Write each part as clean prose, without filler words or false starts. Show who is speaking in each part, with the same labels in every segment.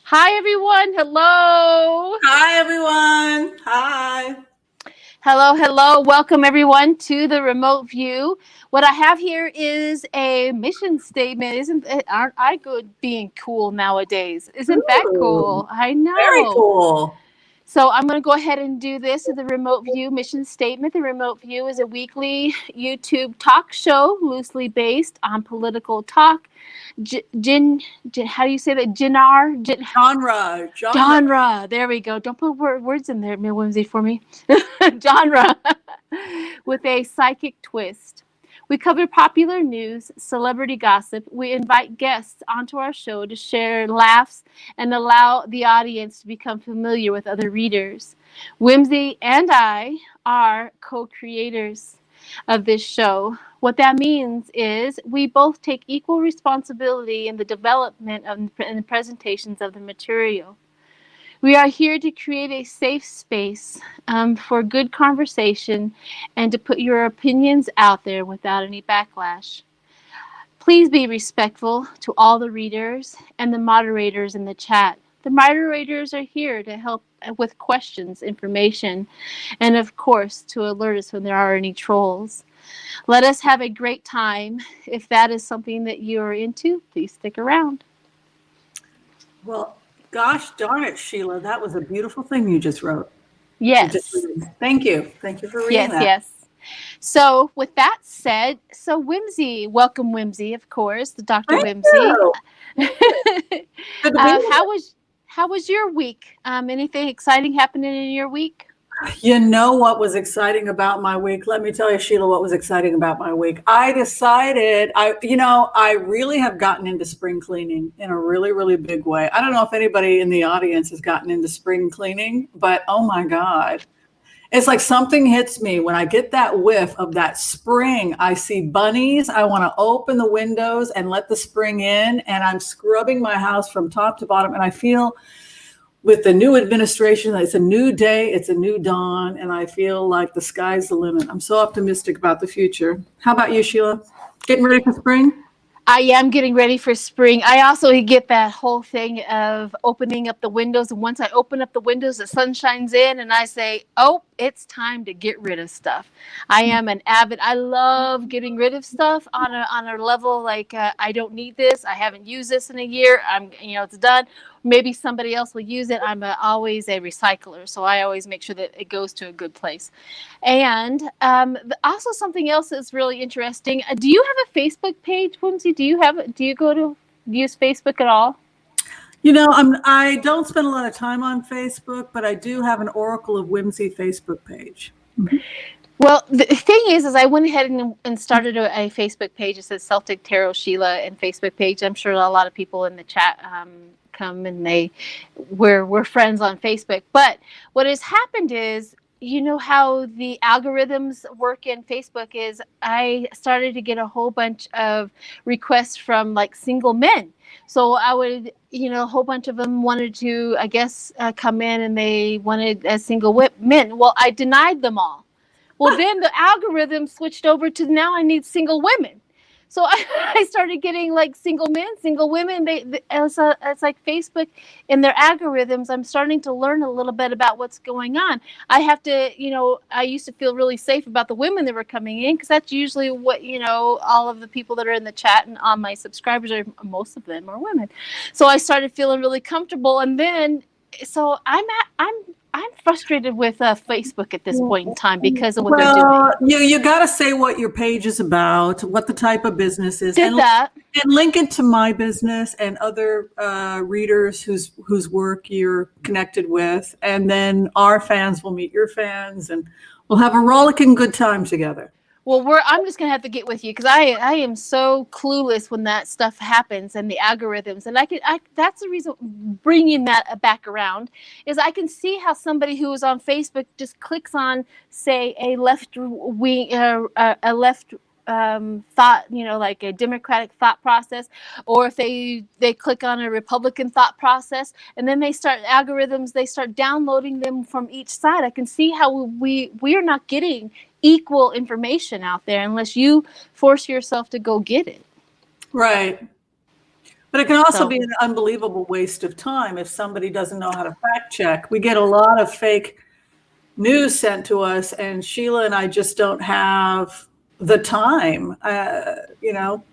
Speaker 1: Hi, everyone. Hello.
Speaker 2: Hi, everyone. Hi.
Speaker 1: Hello. Welcome, everyone, to the remote view. What I have here is a mission statement. Aren't I good being cool nowadays? Isn't that
Speaker 2: Ooh,
Speaker 1: cool? I
Speaker 2: very
Speaker 1: know.
Speaker 2: cool.
Speaker 1: So I'm going to go ahead and do this. The remote view mission statement. The remote view is a weekly YouTube talk show loosely based on political talk. How do you say that?
Speaker 2: Genre.
Speaker 1: Genre. There we go. Don't put words in there, Whimsy, for me. Genre with a psychic twist. We cover popular news, celebrity gossip. We invite guests onto our show to share laughs and allow the audience to become familiar with other readers. Whimsy and I are co-creators of this show. What that means is we both take equal responsibility in the development and the presentations of the material. We are here to create a safe space for good conversation and to put your opinions out there without any backlash. Please be respectful to all the readers and the moderators in the chat. The moderators are here to help with questions, information, and of course to alert us when there are any trolls. Let us have a great time. If that is something that you're into, please stick around.
Speaker 2: Well, gosh darn it, Sheila. That was a beautiful thing you just wrote.
Speaker 1: Yes.
Speaker 2: Thank you. Thank you for reading that.
Speaker 1: Yes. So, with that said, Whimsy, welcome, Whimsy, of course, the Dr.
Speaker 2: Thank
Speaker 1: Whimsy.
Speaker 2: you. Good to be here.
Speaker 1: How was your week? Anything exciting happening in your week?
Speaker 2: You know what was exciting about my week? Let me tell you, Sheila, what was exciting about my week. I decided I really have gotten into spring cleaning in a really, really big way. I don't know if anybody in the audience has gotten into spring cleaning, but oh my God. It's like something hits me when I get that whiff of that spring. I see bunnies. I want to open the windows and let the spring in, and I'm scrubbing my house from top to bottom, and I feel with the new administration, it's a new day, it's a new dawn, and I feel like the sky's the limit. I'm so optimistic about the future. How about you, Sheila? Getting ready for spring?
Speaker 1: I am getting ready for spring. I also get that whole thing of opening up the windows. And once I open up the windows, the sun shines in and I say, oh, it's time to get rid of stuff. I love getting rid of stuff on a level like I don't need this. I haven't used this in a year. It's done. Maybe somebody else will use it. I'm always a recycler. So I always make sure that it goes to a good place. And also something else that's really interesting. Do you have a Facebook page, Whimsy? Do you use Facebook at all?
Speaker 2: I don't spend a lot of time on Facebook, but I do have an Oracle of Whimsy Facebook page. Mm-hmm.
Speaker 1: Well, the thing is I went ahead and started a Facebook page. It says Celtic Tarot-Sheila and Facebook page. I'm sure a lot of people in the chat come and we're friends on Facebook. But what has happened is, you know how the algorithms work in Facebook is I started to get a whole bunch of requests from like single men. So I would, a whole bunch of them wanted to, I guess, come in and they wanted single men. Well, I denied them all. Well, then the algorithm switched over to now I need single women. So I started getting like single men, single women. It's like Facebook and their algorithms. I'm starting to learn a little bit about what's going on. I have to, I used to feel really safe about the women that were coming in because that's usually what, all of the people that are in the chat and on my subscribers most of them are women. So I started feeling really comfortable. And then, so I'm frustrated with Facebook at this point in time because of what they're doing.
Speaker 2: You got to say what your page is about, what the type of business is, and link it to my business and other readers whose work you're connected with, and then our fans will meet your fans, and we'll have a rollicking good time together.
Speaker 1: Well, I'm just going to have to get with you because I am so clueless when that stuff happens and the algorithms. And that's the reason bringing that back around is I can see how somebody who is on Facebook just clicks on, say, a left wing, a left thought, like a Democratic thought process, or if they click on a Republican thought process, and then they start downloading them from each side. I can see how we are not getting equal information out there unless you force yourself to go get it.
Speaker 2: Right. But it can also
Speaker 1: So
Speaker 2: be an unbelievable waste of time if somebody doesn't know how to fact check. We get a lot of fake news sent to us, and Sheila and I just don't have the time.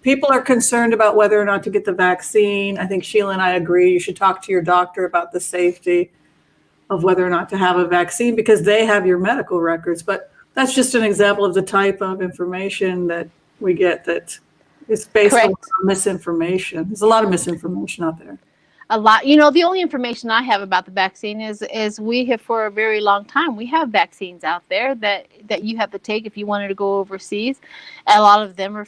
Speaker 2: People are concerned about whether or not to get the vaccine. I think Sheila and I agree you should talk to your doctor about the safety of whether or not to have a vaccine because they have your medical records. But that's just an example of the type of information that we get that is based on misinformation. There's a lot of misinformation out there.
Speaker 1: A lot. You know, the only information I have about the vaccine is we have for a very long time. We have vaccines out there that you have to take if you wanted to go overseas. A lot of them are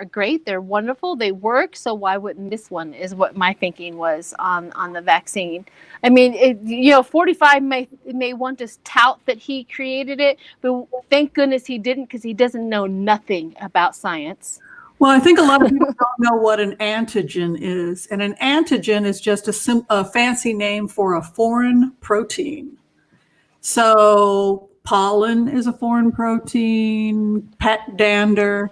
Speaker 1: great. They're wonderful. They work. So why wouldn't this one? Is what my thinking was on the vaccine. I mean, 45 may want to tout that he created it, but thank goodness he didn't because he doesn't know nothing about science.
Speaker 2: Well, I think a lot of people don't know what an antigen is. And an antigen is just a fancy name for a foreign protein. So pollen is a foreign protein, pet dander.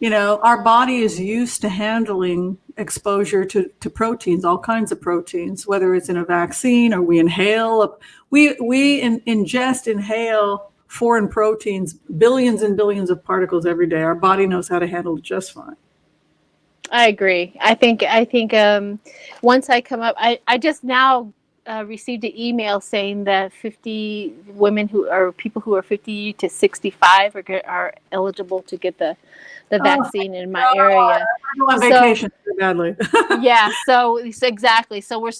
Speaker 2: Our body is used to handling exposure to proteins, all kinds of proteins, whether it's in a vaccine or we inhale. We inhale foreign proteins, billions and billions of particles every day. Our body knows how to handle it just fine.
Speaker 1: I agree. I think once I come up, I just now received an email saying that 50 women people who are 50 to 65 are eligible to get the vaccine in my area.
Speaker 2: I go on vacation badly.
Speaker 1: Yeah, so exactly. So we're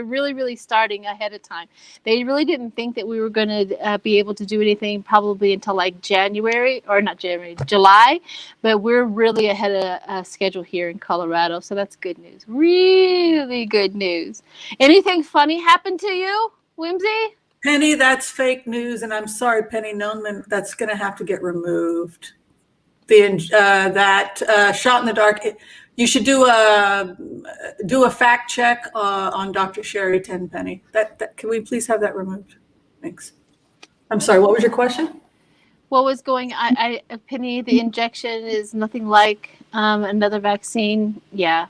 Speaker 1: really, really starting ahead of time. They really didn't think that we were going to be able to do anything probably until like July, but we're really ahead of schedule here in Colorado. So that's good news. Really good news. Anything funny happened to you, Whimsy?
Speaker 2: Penny, that's fake news. And I'm sorry, Penny Nolan, that's going to have to get removed. That shot in the dark. You should do a fact check on Dr. Sherry Tenpenny. That can we please have that removed? Thanks. I'm sorry. What was your question?
Speaker 1: What was going? Penny, the injection is nothing like another vaccine. Yeah,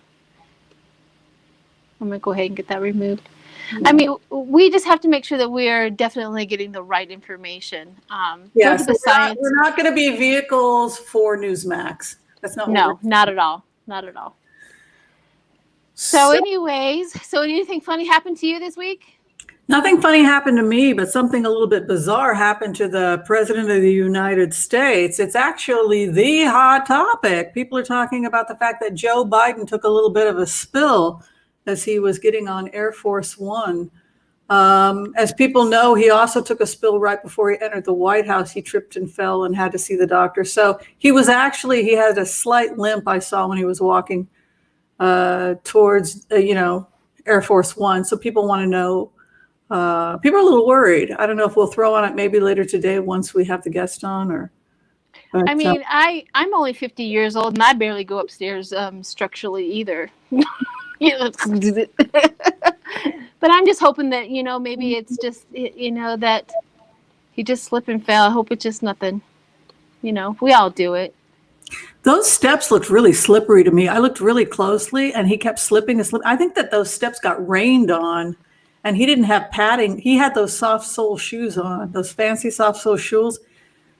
Speaker 1: I'm gonna go ahead and get that removed. I mean, we just have to make sure that we are definitely getting the right information.
Speaker 2: Yeah, so we're not going to be vehicles for Newsmax. That's not.
Speaker 1: No, not at all. Not at all. So anyways, anything funny happened to you this week?
Speaker 2: Nothing funny happened to me, but something a little bit bizarre happened to the President of the United States. It's actually the hot topic. People are talking about the fact that Joe Biden took a little bit of a spill as he was getting on Air Force One. As people know, he also took a spill right before he entered the White House. He tripped and fell and had to see the doctor. So he had a slight limp I saw when he was walking towards, Air Force One. So people want to know, people are a little worried. I don't know if we'll throw on it maybe later today once we have the guest on But,
Speaker 1: I mean, I'm only 50 years old and I barely go upstairs structurally either. But I'm just hoping that, maybe it's just, that he just slipped and fell. I hope it's just nothing. We all do it.
Speaker 2: Those steps looked really slippery to me. I looked really closely and he kept slipping and slipping. I think that those steps got rained on and he didn't have padding. He had those soft sole shoes on, those fancy soft sole shoes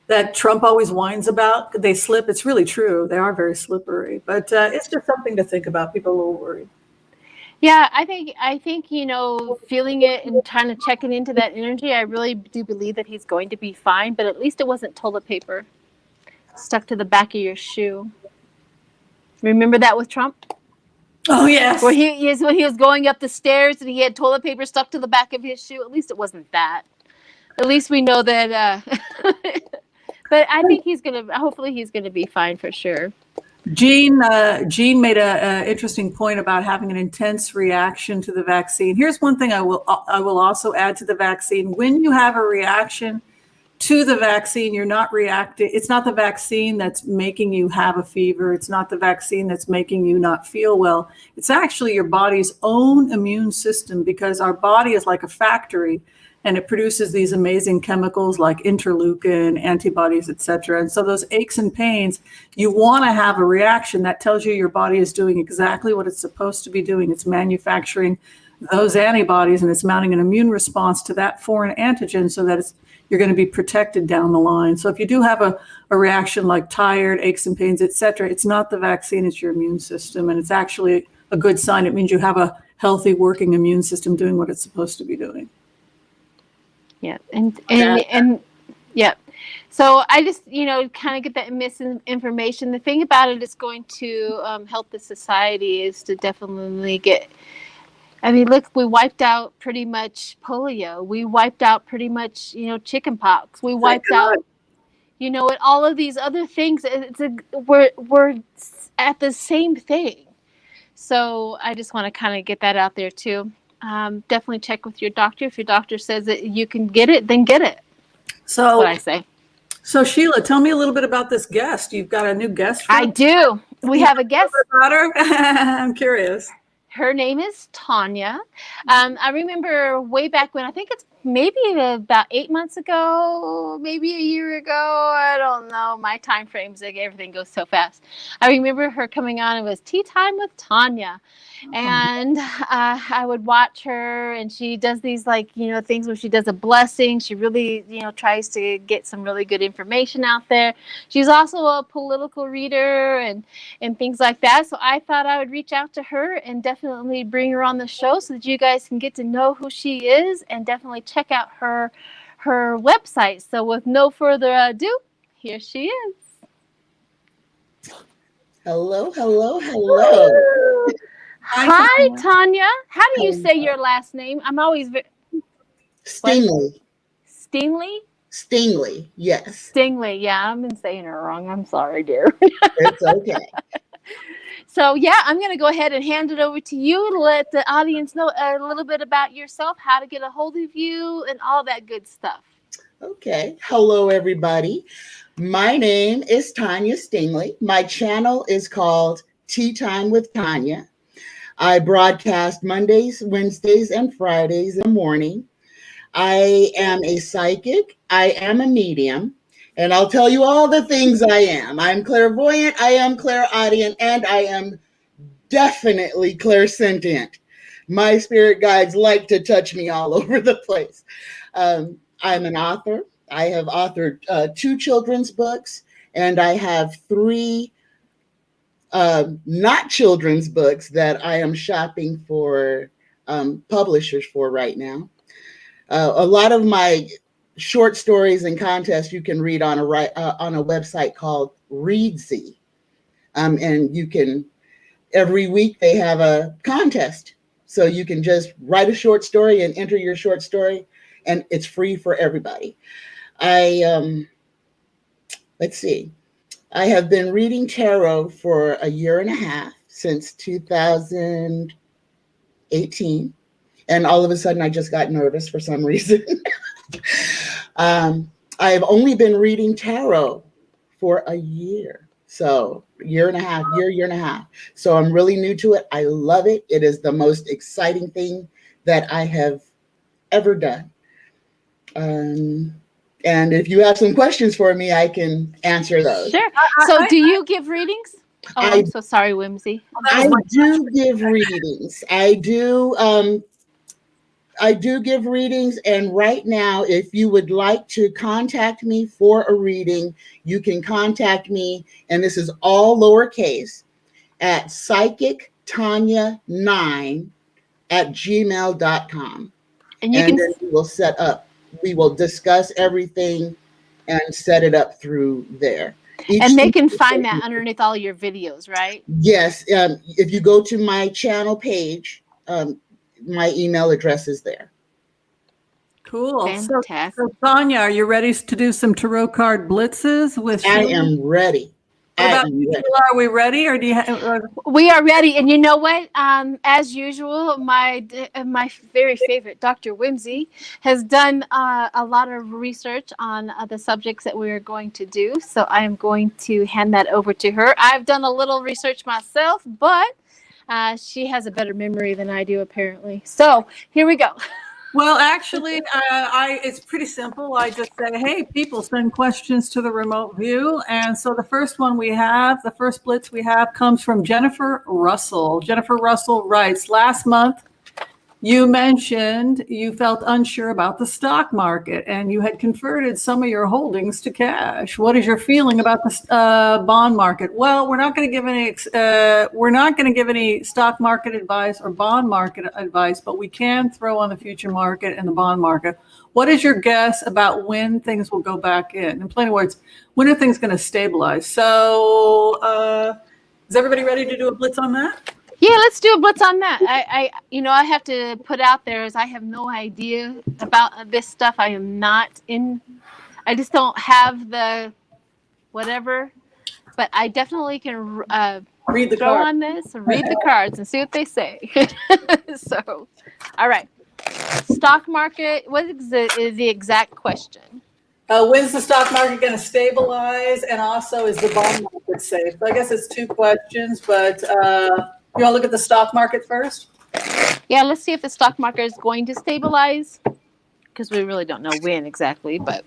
Speaker 2: that Trump always whines about. They slip. It's really true. They are very slippery, but it's just something to think about. People are a little worried.
Speaker 1: Yeah, I think feeling it and trying to check into that energy, I really do believe that he's going to be fine, but at least it wasn't toilet paper stuck to the back of your shoe. Remember that with Trump?
Speaker 2: Oh, yes.
Speaker 1: When he was going up the stairs and he had toilet paper stuck to the back of his shoe. At least it wasn't that. At least we know that. But I think hopefully he's going to be fine for sure.
Speaker 2: Jean made an interesting point about having an intense reaction to the vaccine. Here's one thing I will also add to the vaccine. When you have a reaction to the vaccine, you're not reacting. It's not the vaccine that's making you have a fever. It's not the vaccine that's making you not feel well. It's actually your body's own immune system, because our body is like a factory. and it produces these amazing chemicals like interleukin, antibodies, etc. And so those aches and pains, you want to have a reaction that tells you your body is doing exactly what it's supposed to be doing. It's manufacturing those antibodies, and it's mounting an immune response to that foreign antigen so that you're going to be protected down the line. So if you do have a reaction like tired, aches and pains, etc., it's not the vaccine, it's your immune system. And it's actually a good sign. It means you have a healthy working immune system doing what it's supposed to be doing.
Speaker 1: Yeah. And yeah. So I just, kind of get that misinformation. The thing about it is going to help the society is to definitely look, we wiped out pretty much polio. We wiped out pretty much, chicken pox. We wiped out, and all of these other things. We're at the same thing. So I just want to kind of get that out there too. Definitely check with your doctor. If your doctor says that you can get it, then get it.
Speaker 2: So
Speaker 1: that's what I say.
Speaker 2: So Sheila, tell me a little bit about this guest. You've got a new guest.
Speaker 1: I do. We have a guest.
Speaker 2: I'm curious.
Speaker 1: Her name is Tanya. I remember way back when, I think it's maybe about 8 months ago, maybe a year ago. I don't know. My time frames, like everything goes so fast. I remember her coming on. It was Tea Time with Tanya. And I would watch her, and she does these things where she does a blessing. She really, tries to get some really good information out there. She's also a political reader and things like that. So I thought I would reach out to her and definitely bring her on the show so that you guys can get to know who she is and definitely check out her website. So with no further ado, here she is.
Speaker 3: Hello, hello, hello.
Speaker 1: Hi, Tanya. How do you say your last name? I'm always
Speaker 3: Stingley.
Speaker 1: Stingley?
Speaker 3: Stingley, yes.
Speaker 1: Stingley, yeah. I've been saying it wrong. I'm sorry, dear.
Speaker 3: It's okay.
Speaker 1: So, yeah, I'm going to go ahead and hand it over to you to let the audience know a little bit about yourself, how to get a hold of you, and all that good stuff.
Speaker 3: Okay. Hello, everybody. My name is Tanya Stingley. My channel is called Tea Time with Tanya. I broadcast Mondays, Wednesdays, and Fridays in the morning. I am a psychic. I am a medium. And I'll tell you all the things I am. I'm clairvoyant, I am clairaudient, and I am definitely clairsentient. My spirit guides like to touch me all over the place. I'm an author. I have authored 2 children's books, and I have 3 not children's books that I am shopping for publishers for right now. A lot of my short stories and contests you can read on a website called Readsy. And you can, every week they have a contest. So you can just write a short story and enter your short story, and it's free for everybody. Let's see. I have been reading tarot for a year and a half, since 2018. And all of a sudden I just got nervous for some reason. I have only been reading tarot for a year. So year and a half. So I'm really new to it. I love it. It is the most exciting thing that I have ever done. And if you have some questions for me, I can answer those.
Speaker 1: Sure. So do you give readings? Oh, I'm so sorry, Whimsy.
Speaker 3: I do give readings. I do give readings. And right now, if you would like to contact me for a reading, you can contact me. And this is all lowercase at psychictanya9@gmail.com. And then we will set up. We will discuss everything and set it up through there.
Speaker 1: And they can find that underneath all your videos, right?
Speaker 3: Yes. If you go to my channel page, my email address is there.
Speaker 2: Cool.
Speaker 1: Fantastic.
Speaker 2: So Tanya, are you ready to do some tarot card blitzes with Sheila?
Speaker 3: I am ready.
Speaker 2: Are we ready, or do you?
Speaker 1: We are ready, and you know what? As usual, my very favorite Dr. Whimsy has done a lot of research on the subjects that we are going to do. So I am going to hand that over to her. I've done a little research myself, but she has a better memory than I do, apparently. So here we go.
Speaker 2: Well, actually, it's pretty simple. I just say, hey, people, send questions to the remote view. And so the first one we have, the first blitz we have comes from Jennifer Russell. Jennifer Russell writes, last month, you mentioned you felt unsure about the stock market and you had converted some of your holdings to cash. What is your feeling about the bond market? Well, we're not going to give any stock market advice or bond market advice, but we can throw on the future market and the bond market. What is your guess about when things will go back in? In plain words, when are things going to stabilize? So, is everybody ready to do a blitz on that?
Speaker 1: Yeah, let's do a blitz on that. I have to put out there is I have no idea about this stuff. I am not in. I just don't have the whatever, but I definitely can
Speaker 2: Read the
Speaker 1: throw
Speaker 2: card.
Speaker 1: on this, read the cards, and see what they say. So, all right. Stock market. What is the exact question?
Speaker 2: When's the stock market going to stabilize? And also, is the bond market safe? So I guess it's two questions, but you want to look at the stock market first?
Speaker 1: Yeah, let's see if the stock market is going to stabilize, because we really don't know when exactly, but.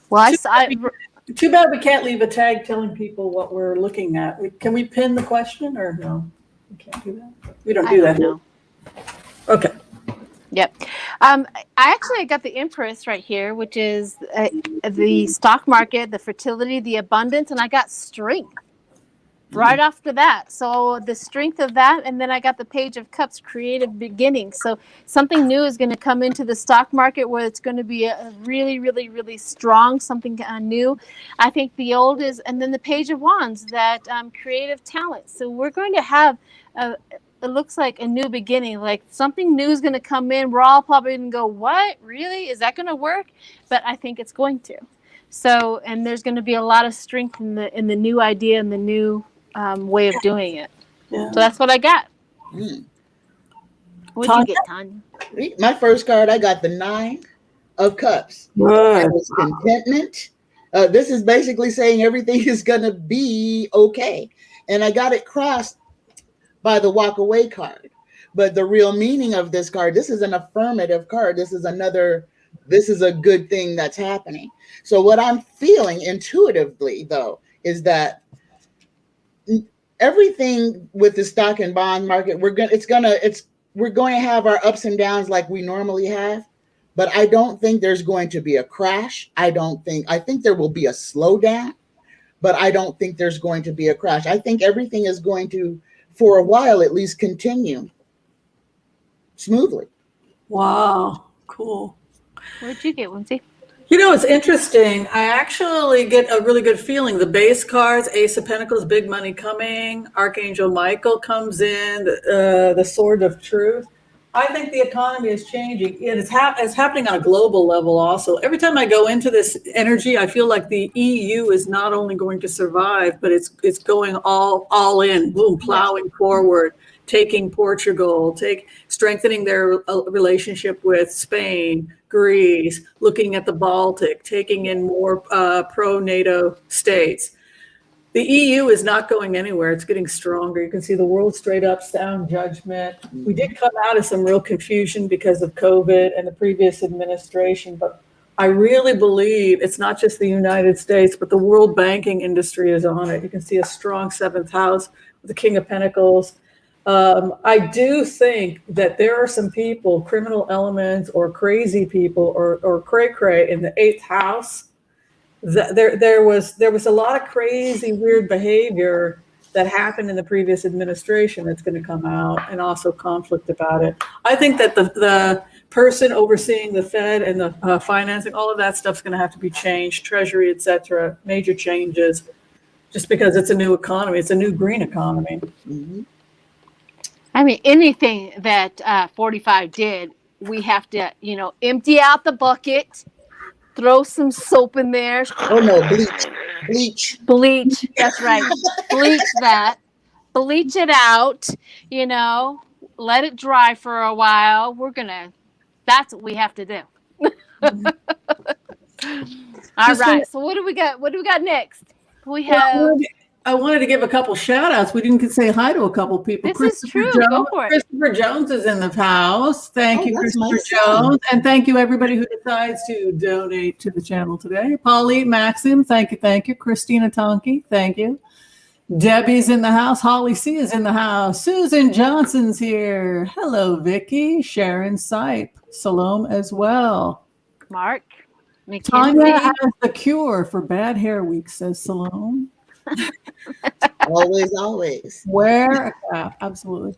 Speaker 1: Well,
Speaker 2: too bad we can't leave a tag telling people what we're looking at. Can we pin the question or no? We can't do that. We don't do that.
Speaker 1: No.
Speaker 2: Okay.
Speaker 1: Yep. I got the Empress right here, which is the stock market, the fertility, the abundance, and I got strength right after that. So the strength of that, and then I got the Page of Cups, creative beginning. So something new is going to come into the stock market where it's going to be a really, really, really strong, something new. I think the old is, and then the Page of Wands, that creative talent. So we're going to have it looks like a new beginning, like something new is going to come in. We're all probably going to go, what? Really? Is that going to work? But I think it's going to. So, and there's going to be a lot of strength in the new idea and the new way of doing it. Yeah. So that's what I got. What'd you get, Tanya?
Speaker 3: My first card, I got the 9 of Cups. It was contentment. This is basically saying everything is going to be okay. And I got it crossed by the walk away card. But the real meaning of this card, this is an affirmative card. This is a good thing that's happening. So what I'm feeling intuitively, though, is that everything with the stock and bond market, we're going to have our ups and downs like we normally have. But I don't think there's going to be a crash. I think there will be a slowdown, but I don't think there's going to be a crash. I think everything is going to, for a while at least, continue smoothly.
Speaker 2: Wow, cool.
Speaker 1: What did you get, Whimsy?
Speaker 2: It's interesting. I actually get a really good feeling. The base cards, Ace of Pentacles, big money coming. Archangel Michael comes in, the Sword of Truth. I think the economy is changing. It's happening on a global level also. Every time I go into this energy, I feel like the EU is not only going to survive, but it's going all in, boom, plowing forward, taking Portugal, strengthening their relationship with Spain, Greece, looking at the Baltic, taking in more pro-NATO states. The EU is not going anywhere. It's getting stronger. You can see the world straight up, sound judgment. We did come out of some real confusion because of COVID and the previous administration, but I really believe it's not just the United States, but the world banking industry is on it. You can see a strong 7th house with the King of Pentacles. I do think that there are some people, criminal elements or crazy people or cray-cray in the 8th house. There was a lot of crazy, weird behavior that happened in the previous administration that's going to come out, and also conflict about it. I think that the person overseeing the Fed and the financing, all of that stuff's going to have to be changed, Treasury, etc., major changes, just because it's a new economy. It's a new green economy.
Speaker 3: Mm-hmm.
Speaker 1: I mean, anything that 45 did, we have to, empty out the bucket, throw some soap in there.
Speaker 3: Oh no, bleach.
Speaker 1: That's right. Bleach that. Bleach it out, let it dry for a while. That's what we have to do. All right. So what do we got? What do we got next? We have.
Speaker 2: I wanted to give a couple shout outs. We didn't say hi to a couple people.
Speaker 1: This is true. Go for it.
Speaker 2: Christopher Jones is in the house. Thank you, Christopher Jones. And thank you, everybody who decides to donate to the channel today. Pauline Maxim, thank you, thank you. Christina Tonke, thank you. Debbie's in the house. Holly C is in the house. Susan Johnson's here. Hello, Vicky. Sharon Sipe. Salome as well.
Speaker 1: Mark.
Speaker 2: Tanya has the cure for bad hair week, says Salome.
Speaker 3: Always, always.
Speaker 2: Wear a cap. Absolutely.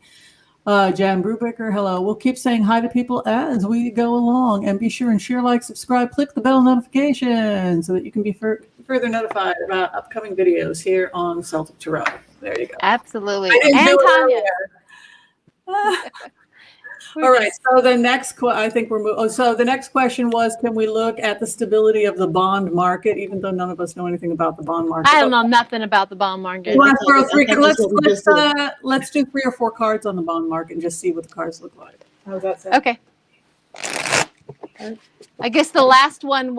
Speaker 2: Jan Brubaker, hello. We'll keep saying hi to people as we go along. And be sure and share, like, subscribe, click the bell notification so that you can be further notified about upcoming videos here on Celtic Tarot. There you go.
Speaker 1: Absolutely.
Speaker 2: And Tanya. All right. So the next, so the next question was, can we look at the stability of the bond market, even though none of us know anything about the bond market?
Speaker 1: I don't know nothing about the bond market.
Speaker 2: Let's do 3 or 4 cards on the bond market and just see what the cards look like. How's that sound?
Speaker 1: Okay. I guess the last question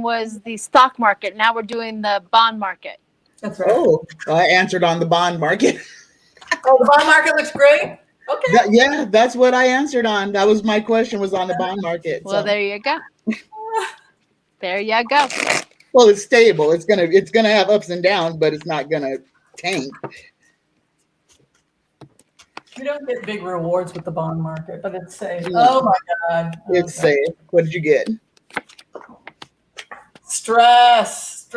Speaker 1: was the stock market. Now we're doing the bond market.
Speaker 2: That's right.
Speaker 3: Oh, I answered on the bond market.
Speaker 2: Oh, the bond market looks great. Okay.
Speaker 3: That's what I answered on. That was my question, was on the bond market.
Speaker 1: Well, there you go. There you go.
Speaker 3: Well, it's stable. It's gonna have ups and downs, but it's not gonna tank.
Speaker 2: You don't get big rewards with the bond market, but it's safe. Oh my God.
Speaker 3: It's safe. What did you get?
Speaker 2: Stress,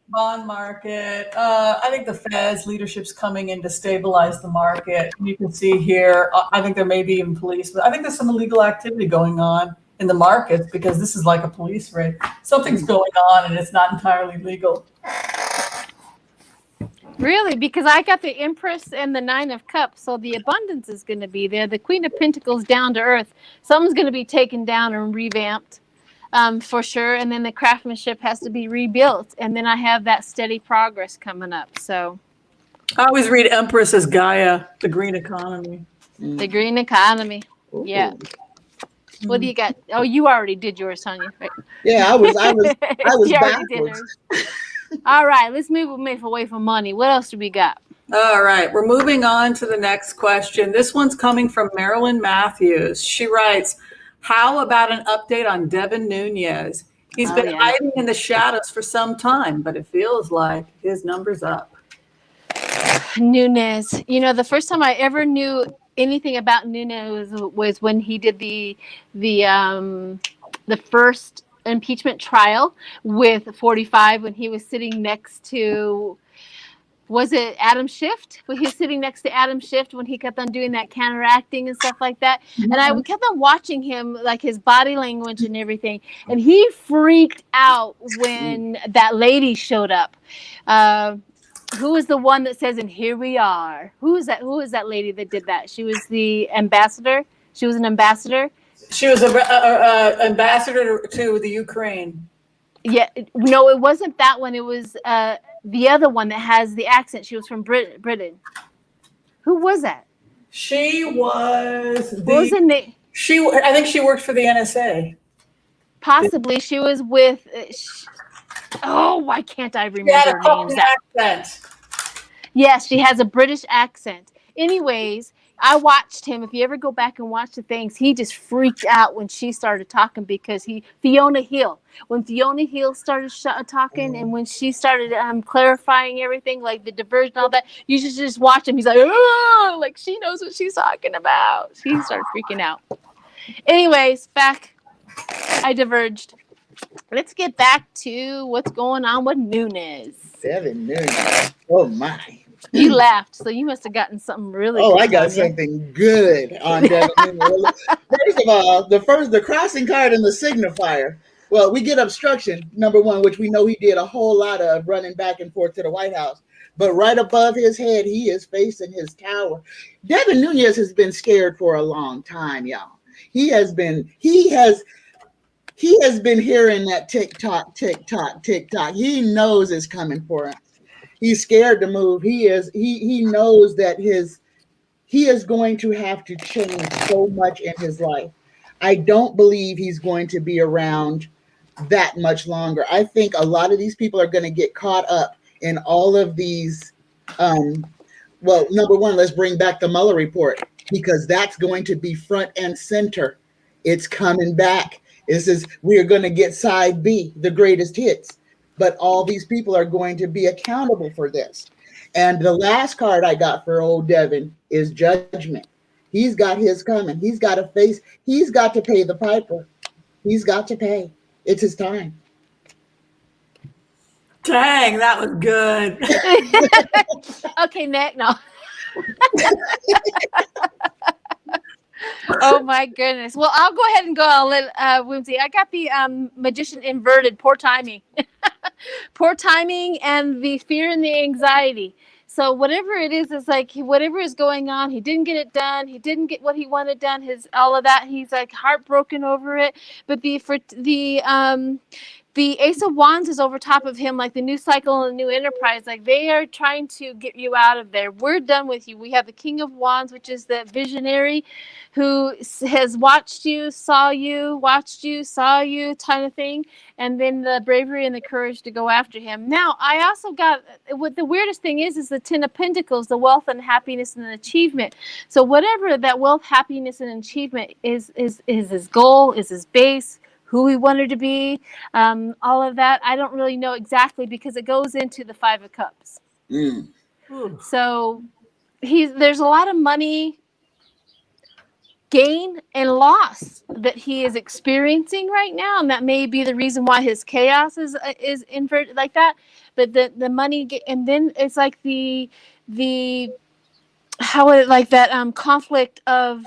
Speaker 2: bond market. I think the Fed's leadership's coming in to stabilize the market. You can see here, I think there may be even police, but I think there's some illegal activity going on in the markets because this is like a police raid. Something's going on and it's not entirely legal.
Speaker 1: Really? Because I got the Empress and the 9 of Cups, so the abundance is going to be there. The Queen of Pentacles down to earth. Something's going to be taken down and revamped. For sure, and then the craftsmanship has to be rebuilt, and then I have that steady progress coming up. So
Speaker 2: I always read Empress as Gaia, the green economy.
Speaker 1: The green economy.
Speaker 3: Ooh.
Speaker 1: Yeah. What do you got? Oh, you already did yours, Tanya. Right?
Speaker 3: Yeah, I was backwards.
Speaker 1: All right, let's move away from money. What else do we got?
Speaker 2: All right, we're moving on to the next question. This one's coming from Marilyn Matthews. She writes, how about an update on Devin Nunes? He's been hiding in the shadows for some time, but it feels like his number's up.
Speaker 1: Nunes. You know, the first time I ever knew anything about Nunes was when he did the first impeachment trial with 45 when he was sitting next to, was it Adam Schiff? When he was sitting next to Adam Schiff when he kept on doing that counteracting and stuff like that. Mm-hmm. And I kept on watching him, like his body language and everything. And he freaked out when that lady showed up. Who was the one that says, and here we are? Who is that? Who is that lady that did that? She was the ambassador. She was an ambassador.
Speaker 2: She was an ambassador to the Ukraine.
Speaker 1: Yeah. No, it wasn't that one. It was the other one that has the accent. She was from Britain. Who was that?
Speaker 2: She was.
Speaker 1: I
Speaker 2: think she worked for the NSA.
Speaker 1: Possibly. She was with. Why can't I remember her names?
Speaker 2: Accent.
Speaker 1: Yes, she has a British accent. Anyways, I watched him. If you ever go back and watch the things, he just freaked out when she started talking because when Fiona Hill started talking and when she started clarifying everything, like the diversion, all that, you should just watch him. He's like, oh, like she knows what she's talking about. He started freaking out. Anyways, I diverged. Let's get back to what's going on with Nunes.
Speaker 3: Devin Nunes. Oh my.
Speaker 1: You laughed, so you must have gotten something really good.
Speaker 3: I got something good on Devin Nunes. First of all, the crossing card and the signifier. Well, we get obstruction, number one, which we know he did a whole lot of running back and forth to the White House. But right above his head, he is facing his tower. Devin Nunes has been scared for a long time, y'all. He has been hearing that tick tock, tick tock, tick tock. He knows it's coming for him. He's scared to move. He knows that he is going to have to change so much in his life. I don't believe he's going to be around that much longer. I think a lot of these people are going to get caught up in all of these. Well, number one, let's bring back the Mueller report, because that's going to be front and center. It's coming back. We are going to get side B, the greatest hits, but all these people are going to be accountable for this. And the last card I got for old Devin is Judgment. He's got his coming. He's got to face. He's got to pay the piper. He's got to pay. It's his time.
Speaker 2: Dang, that was good.
Speaker 1: Okay, Nick, no. Oh my goodness. Well, I'll go ahead and go. I'll let Whimsy. I got the Magician inverted. Poor timing. Poor timing and the fear and the anxiety. So whatever it is like whatever is going on, he didn't get it done. He didn't get what he wanted done. All of that. He's like heartbroken over it. But the Ace of Wands is over top of him, like the new cycle and the new enterprise. Like they are trying to get you out of there. We're done with you. We have the King of Wands, which is the visionary who has watched you, saw you kind of thing. And then the bravery and the courage to go after him. Now, I also got, what the weirdest thing is the Ten of Pentacles, the wealth and happiness and achievement. So whatever that wealth, happiness, and achievement is his goal, is his base, who he wanted to be, all of that. I don't really know exactly because it goes into the Five of Cups.
Speaker 3: Mm.
Speaker 1: So there's a lot of money gain and loss that he is experiencing right now, and that may be the reason why his chaos is inverted like that. But the money, and then it's like the how it like that conflict of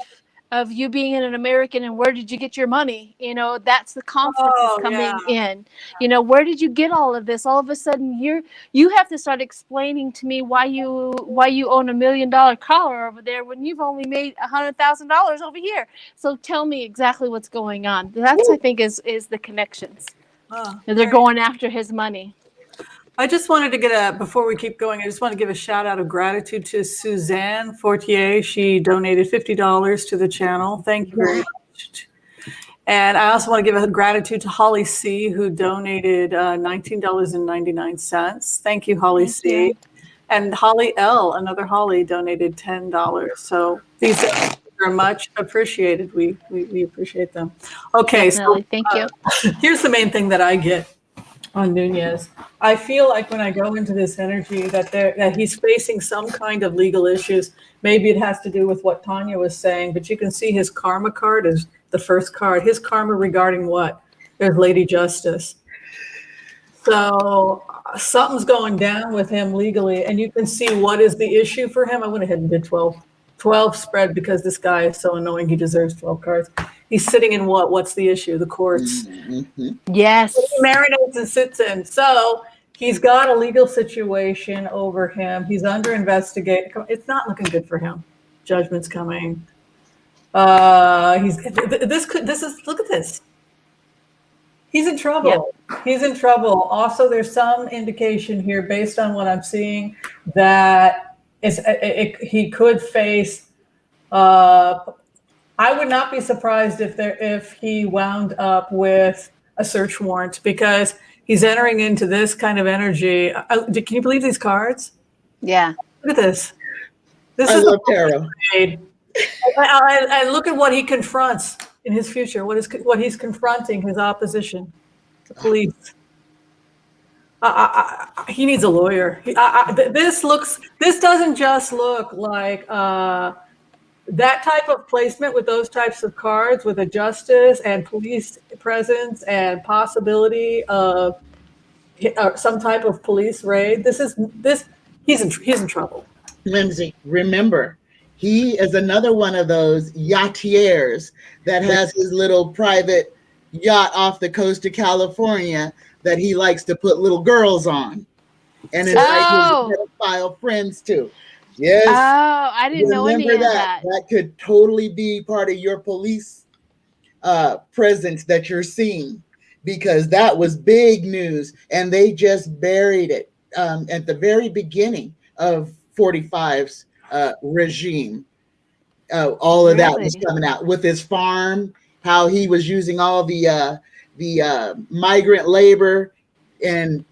Speaker 1: you being an American and where did you get your money? You know, that's the conflict is coming in. You know, where did you get all of this? All of a sudden you have to start explaining to me why you own $1 million car over there when you've only made $100,000 over here. So tell me exactly what's going on. That's I think is the connections. They're going after his money.
Speaker 2: I just wanted to before we keep going, I just want to give a shout out of gratitude to Suzanne Fortier. She donated $50 to the channel. Thank you very much. And I also want to give a gratitude to Holly C, who donated $19.99. Thank you, Holly C. And Holly L, another Holly, donated $10. So these are much appreciated. We appreciate them. Okay,
Speaker 1: definitely. So thank you.
Speaker 2: Here's the main thing that I get on Nunez. I feel like when I go into this energy that he's facing some kind of legal issues. Maybe it has to do with what Tanya was saying, but you can see his karma card is the first card. His karma regarding what? There's Lady Justice. So something's going down with him legally, and you can see what is the issue for him. I went ahead and did 12 spread because this guy is so annoying. He deserves 12 cards. He's sitting in what? What's the issue? The courts.
Speaker 3: Mm-hmm.
Speaker 1: Yes.
Speaker 2: He marinates and sits in. So he's got a legal situation over him. He's under investigation. It's not looking good for him. Judgment's coming. Look at this. He's in trouble.
Speaker 1: Yep.
Speaker 2: He's in trouble. Also, there's some indication here based on what I'm seeing that he could face I would not be surprised if he wound up with a search warrant because he's entering into this kind of energy. Can you believe these cards?
Speaker 1: Yeah.
Speaker 2: Look at this.
Speaker 3: I love tarot.
Speaker 2: I look at what he confronts in his future. What he's confronting his opposition, the police. He needs a lawyer. This doesn't just look like that type of placement with those types of cards with a justice and police presence and possibility of some type of police raid. He's in trouble.
Speaker 3: Whimsy, remember, he is another one of those yachtiers that has his little private yacht off the coast of California that he likes to put little girls on and invite his pedophile friends to. Yes.
Speaker 1: Oh, I didn't know any of that.
Speaker 3: That could totally be part of your police presence that you're seeing, because that was big news, and they just buried it at the very beginning of 45's regime. All of that was coming out with his farm, how he was using all the the migrant labor, and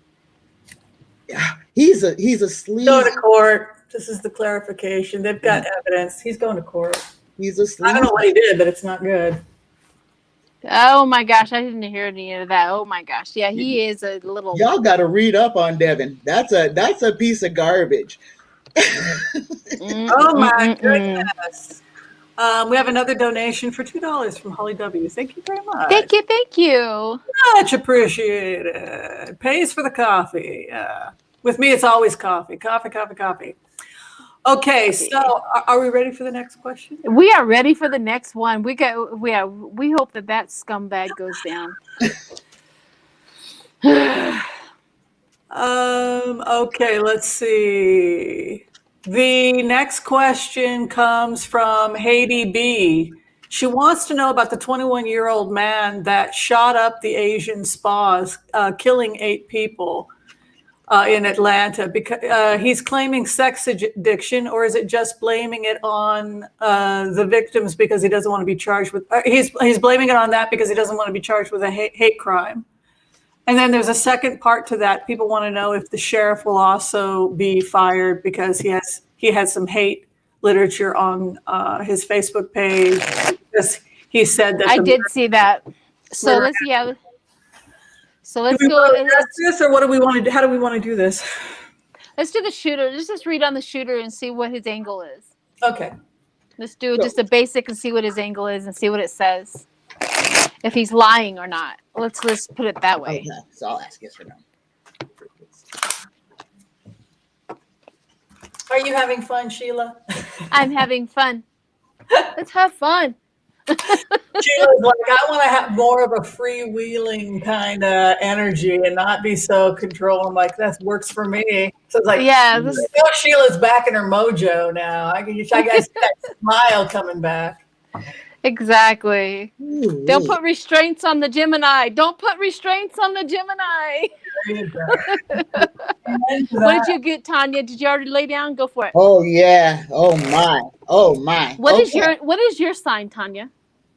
Speaker 3: he's a
Speaker 2: Go
Speaker 3: sleazy.
Speaker 2: to court. This is the clarification. They've got evidence. He's going to court.
Speaker 3: He's a
Speaker 2: I
Speaker 3: sleazy.
Speaker 2: don't know what he did, but it's not good.
Speaker 1: Oh my gosh, I didn't hear any of that. Oh my gosh. Yeah, he is a little.
Speaker 3: Y'all got to read up on Devin. That's a piece of garbage.
Speaker 2: Oh my goodness. We have another donation for $2 from Holly W. Thank you very much.
Speaker 1: Thank you, thank you.
Speaker 2: Much appreciated. Pays for the coffee. With me, it's always coffee. Coffee. Okay, so are we ready for the next question?
Speaker 1: We are ready for the next one. We hope that scumbag goes down.
Speaker 2: Okay, let's see. The next question comes from Haiti B. She wants to know about the 21-year-old man that shot up the Asian spas, killing 8 people in Atlanta. Because he's claiming sex addiction, or is it just blaming it on the victims because he doesn't want to be charged with? He's blaming it on that because he doesn't want to be charged with a hate crime. And then there's a second part to that. People want to know if the sheriff will also be fired because he has some hate literature on his Facebook page. Because he said that
Speaker 1: I did see that. So let's
Speaker 2: do we
Speaker 1: go.
Speaker 2: want to address this, or what do we want to do? How do we want to do this?
Speaker 1: Let's do the shooter. Let's just read on the shooter and see what his angle is.
Speaker 2: Okay.
Speaker 1: Let's do just a basic and see what his angle is and see what it says. If he's lying or not. Let's put it that way.
Speaker 3: Okay, so I'll ask yes or no.
Speaker 2: Are you having fun, Sheila?
Speaker 1: I'm having fun. Let's have fun.
Speaker 2: Sheila's like, I want to have more of a freewheeling kind of energy and not be so controlling. Like, that works for me. So it's like,
Speaker 1: Yeah,
Speaker 2: Sheila's back in her mojo now. I see that smile coming back.
Speaker 1: Exactly.
Speaker 3: Ooh,
Speaker 1: Don't put restraints on the Gemini. Don't put restraints on the Gemini.
Speaker 2: There you go.
Speaker 1: What did you get, Tanya? Did you already lay down? Go for it.
Speaker 3: Oh yeah. Oh my.
Speaker 1: What is your sign, Tanya?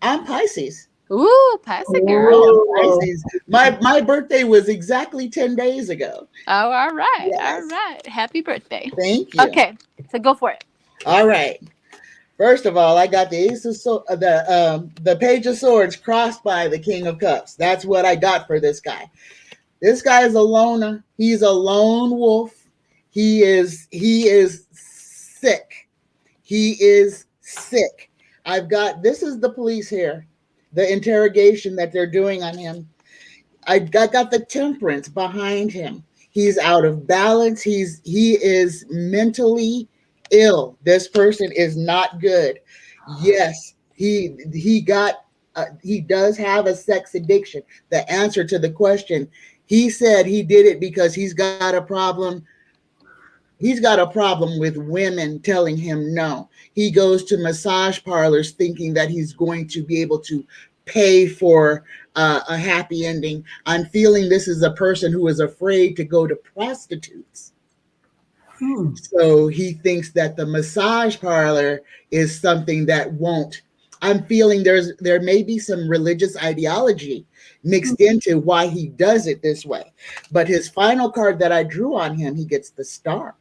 Speaker 3: I'm Pisces.
Speaker 1: Ooh, Pisces girl.
Speaker 3: I'm Pisces. My birthday was exactly 10 days ago.
Speaker 1: Oh, all right.
Speaker 3: Yes.
Speaker 1: All right. Happy birthday.
Speaker 3: Thank you.
Speaker 1: Okay. So go for it.
Speaker 3: All right. First of all, I got the Ace of the Page of Swords crossed by the King of Cups. That's what I got for this guy. This guy is a loner. He's a lone wolf. He is sick. He is sick. This is the police here, the interrogation that they're doing on him. I got the Temperance behind him. He's out of balance. He is mentally ill. This person is not good. Yes, he does have a sex addiction. The answer to the question, he said he did it because he's got a problem. He's got a problem with women telling him no. He goes to massage parlors thinking that he's going to be able to pay for a happy ending. I'm feeling this is a person who is afraid to go to prostitutes. So he thinks that the massage parlor is something that won't. I'm feeling there may be some religious ideology mixed into why he does it this way. But his final card that I drew on him, he gets the Star.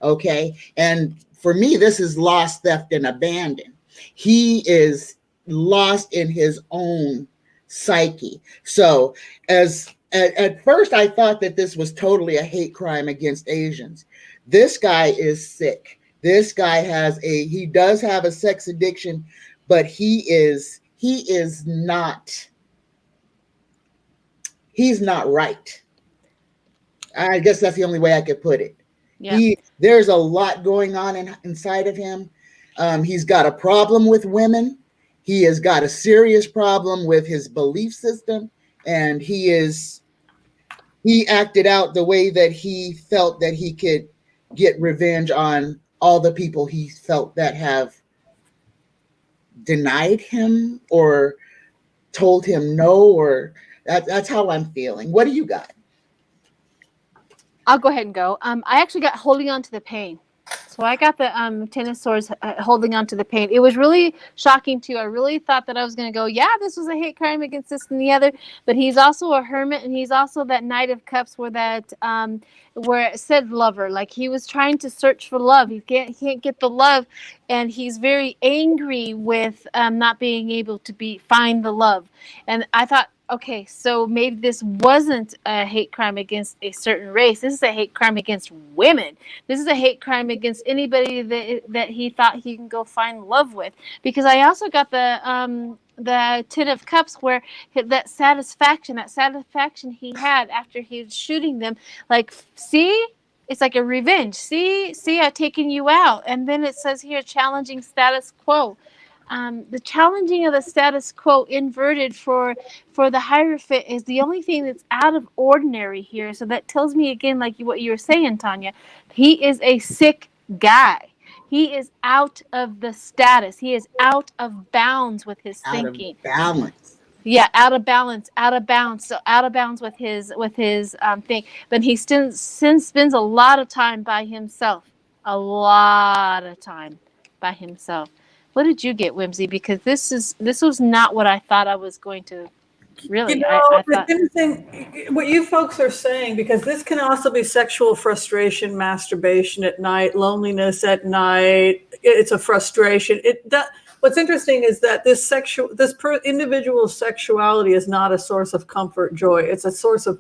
Speaker 3: Okay. And for me, this is lost, theft, and abandon. He is lost in his own psyche. So at first I thought that this was totally a hate crime against Asians. This guy is sick. This guy he does have a sex addiction, but he's not right. I guess that's the only way I could put it. Yeah. There's a lot going on inside of him. He's got a problem with women. He has got a serious problem with his belief system, and he acted out the way that he felt that he could get revenge on all the people he felt that have denied him or told him no, or that's how I'm feeling. What do you got?
Speaker 1: I'll go ahead and go. I actually got holding on to the pain. So I got the Ten of Swords holding on to the pain. It was really shocking too. I really thought that I was going to go, yeah, this was a hate crime against this and the other. But he's also a hermit, and he's also that Knight of Cups where that where it said lover. Like he was trying to search for love. He can't get the love, and he's very angry with not being able to find the love. And I thought, okay, so maybe this wasn't a hate crime against a certain race. This is a hate crime against women. This is a hate crime against anybody that he thought he can go find love with. Because I also got the Ten of Cups where that satisfaction he had after he was shooting them. Like, see? It's like a revenge. See, I've taken you out. And then it says here, challenging status quo. The challenging of the status quo inverted for the Hierophant is the only thing that's out of ordinary here. So that tells me again, like what you were saying, Tanya, he is a sick guy. He is out of the status. He is out of bounds with his thinking.
Speaker 3: Out of balance.
Speaker 1: Yeah, out of balance, out of bounds. So out of bounds with his thing. But he spends a lot of time by himself. A lot of time by himself. What did you get, Whimsy? Because this was not what I thought I was going to. Really,
Speaker 2: you know,
Speaker 1: I thought.
Speaker 2: What you folks are saying, because this can also be sexual frustration, masturbation at night, loneliness at night. It's a frustration. What's interesting is that this individual sexuality is not a source of comfort, joy. It's a source of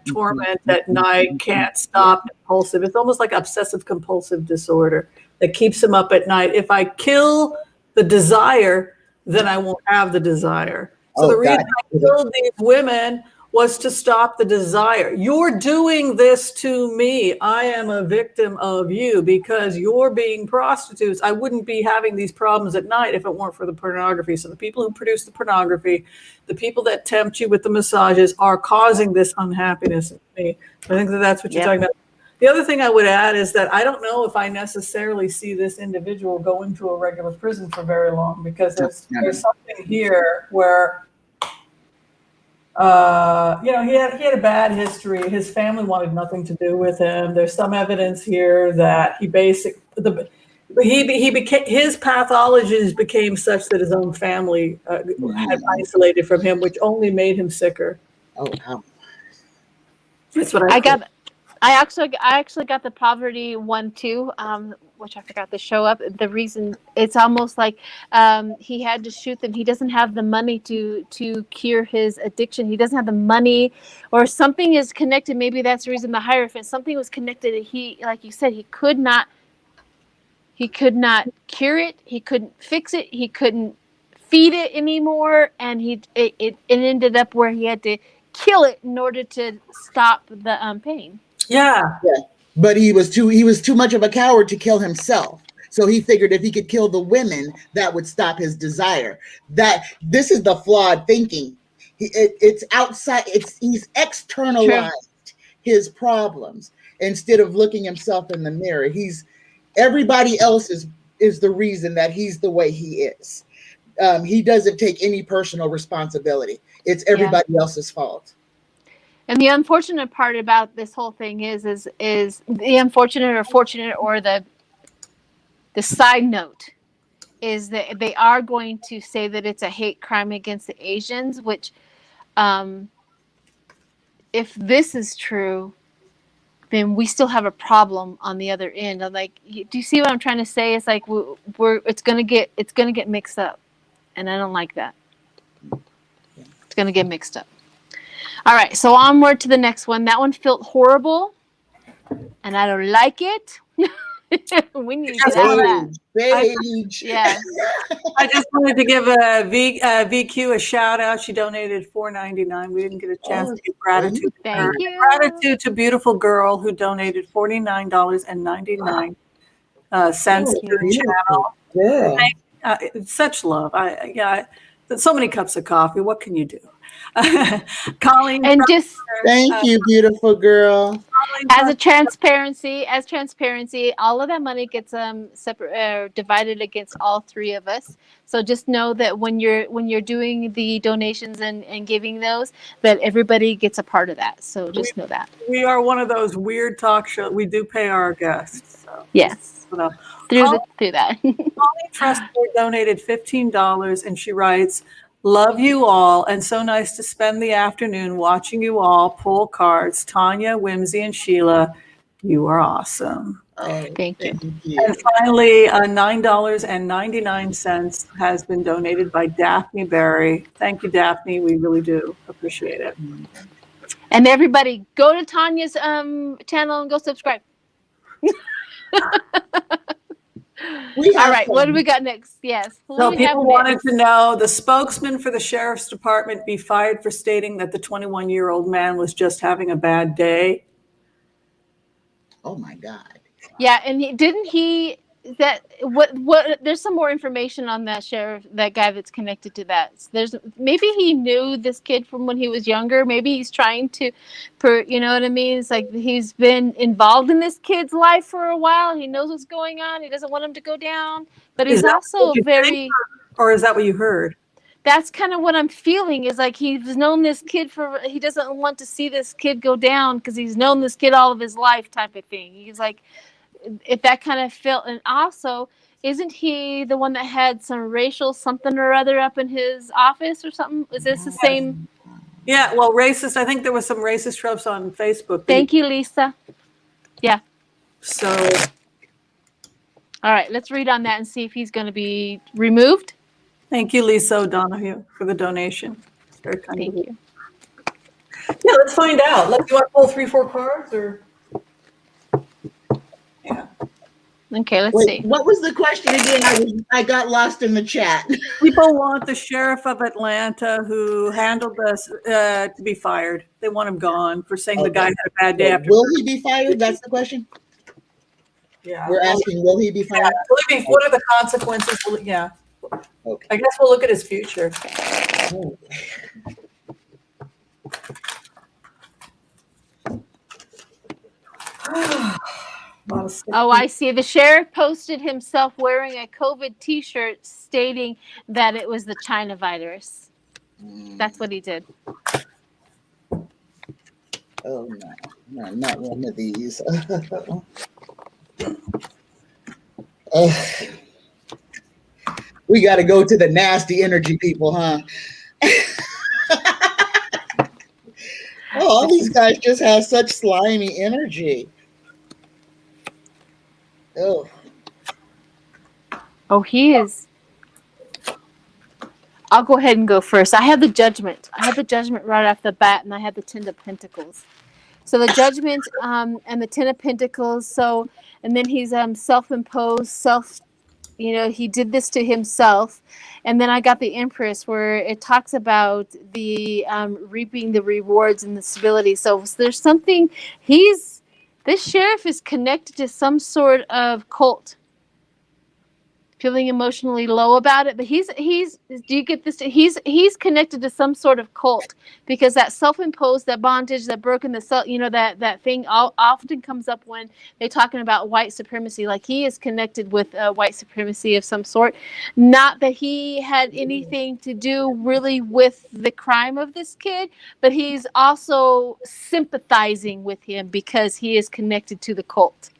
Speaker 2: torment at night. Can't stop, impulsive. It's almost like obsessive compulsive disorder that keeps him up at night. If I kill the desire, then I won't have the desire. So the reason I killed these women was to stop the desire. You're doing this to me. I am a victim of you because you're being prostitutes. I wouldn't be having these problems at night if it weren't for the pornography. So the people who produce the pornography, the people that tempt you with the massages are causing this unhappiness in me. I think that's what you're talking about. The other thing I would add is that I don't know if I necessarily see this individual going to a regular prison for very long, because there's something here where, he had a bad history. His family wanted nothing to do with him. There's some evidence here that his pathologies became such that his own family had isolated from him, which only made him sicker.
Speaker 3: Oh, wow.
Speaker 2: That's what I
Speaker 1: got. I actually got the poverty one too, which I forgot to show up. The reason it's almost like he had to shoot them. He doesn't have the money to cure his addiction. He doesn't have the money, or something is connected. Maybe that's the reason the Hierophant. Something was connected. He, like you said, he could not cure it. He couldn't fix it. He couldn't feed it anymore, and it ended up where he had to kill it in order to stop the pain.
Speaker 2: Yeah.
Speaker 3: But he was too much of a coward to kill himself. So he figured if he could kill the women, that would stop his desire. This is the flawed thinking. It's outside. He's externalized his problems instead of looking himself in the mirror. Everybody else is the reason that he's the way he is. He doesn't take any personal responsibility. It's everybody else's fault.
Speaker 1: And the unfortunate part about this whole thing is the unfortunate or fortunate, or the side note is that they are going to say that it's a hate crime against the Asians, which if this is true, then we still have a problem on the other end. I'm like, do you see what I'm trying to say? It's like it's gonna get mixed up, and I don't like that. It's gonna get mixed up. All right, so onward to the next one. That one felt horrible, and I don't like it. We need to get out of that. Yeah.
Speaker 2: I just wanted to give VQ a shout out. She donated $4.99. We didn't get a chance to give gratitude.
Speaker 1: Thank you.
Speaker 2: Gratitude to beautiful girl who donated $49.99 to the channel.
Speaker 3: Yeah.
Speaker 2: It's such love. So many cups of coffee. What can you do? Colleen,
Speaker 1: and just
Speaker 3: thank you, beautiful girl.
Speaker 1: as transparency, all of that money gets separate, divided against all three of us. So just know that when you're doing the donations and giving those, that everybody gets a part of that. So just know that
Speaker 2: we are one of those weird talk shows. We do pay our guests. So
Speaker 1: yes, through that.
Speaker 2: Holly Trustboard donated $15, and she writes, "Love you all, and so nice to spend the afternoon watching you all pull cards. Tanya, Whimsy, and Sheila, you are awesome."
Speaker 3: Oh,
Speaker 1: Thank you.
Speaker 2: And finally, $9.99 has been donated by Daphne Berry. Thank you, Daphne. We really do appreciate it.
Speaker 1: And everybody, go to Tanya's channel and go subscribe. All right, what do we got next? Yes.
Speaker 2: So people wanted to know, the spokesman for the sheriff's department be fired for stating that the 21-year-old man was just having a bad day.
Speaker 3: Oh my God.
Speaker 1: Yeah, and there's some more information on that sheriff, that guy that's connected to that. Maybe he knew this kid from when he was younger. Maybe he's trying to, you know what I mean? It's like he's been involved in this kid's life for a while. He knows what's going on. He doesn't want him to go down. But he's also very...
Speaker 2: Or is that what you heard?
Speaker 1: That's kind of what I'm feeling, is like he's known this kid he doesn't want to see this kid go down because he's known this kid all of his life, type of thing. He's like, if that kind of felt, and also, isn't he the one that had some racial something or other up in his office or something? Is this the same?
Speaker 2: Yeah, well, racist. I think there was some racist tropes on Facebook.
Speaker 1: Thank you, Lisa. Yeah.
Speaker 2: So.
Speaker 1: All right, let's read on that and see if he's going to be removed.
Speaker 2: Thank you, Lisa O'Donoghue, for the donation. It's very kind
Speaker 1: Thank you.
Speaker 2: Yeah, let's find out. You want to pull 3-4 cards, or? Yeah.
Speaker 1: Okay, let's see.
Speaker 3: What was the question again? I got lost in the chat.
Speaker 2: People want the sheriff of Atlanta who handled this to be fired. They want him gone for saying the guy had a bad day after.
Speaker 3: Will he be fired? That's the question.
Speaker 2: Yeah.
Speaker 3: We're asking, will he be fired?
Speaker 2: Yeah. What are the consequences? Yeah.
Speaker 3: Okay.
Speaker 2: I guess we'll look at his future.
Speaker 3: Oh.
Speaker 1: Oh, I see. The sheriff posted himself wearing a COVID t-shirt stating that it was the China virus. That's what he did.
Speaker 3: Oh, no, not one of these. We got to go to the nasty energy people, huh? Oh, all these guys just have such slimy energy. Oh.
Speaker 1: Oh, he is. I'll go ahead and go first. I have the Judgment. I have the Judgment right off the bat, and I have the Ten of Pentacles. So the Judgment and the Ten of Pentacles. So, and then he's self-imposed, he did this to himself. And then I got the Empress, where it talks about the reaping the rewards and the stability. So there's something, this sheriff is connected to some sort of cult. Feeling emotionally low about it, but do you get this? He's connected to some sort of cult, because that self-imposed, that bondage, that broken, that thing often comes up when they're talking about white supremacy. Like, he is connected with white supremacy of some sort. Not that he had anything to do really with the crime of this kid, but he's also sympathizing with him because he is connected to the cult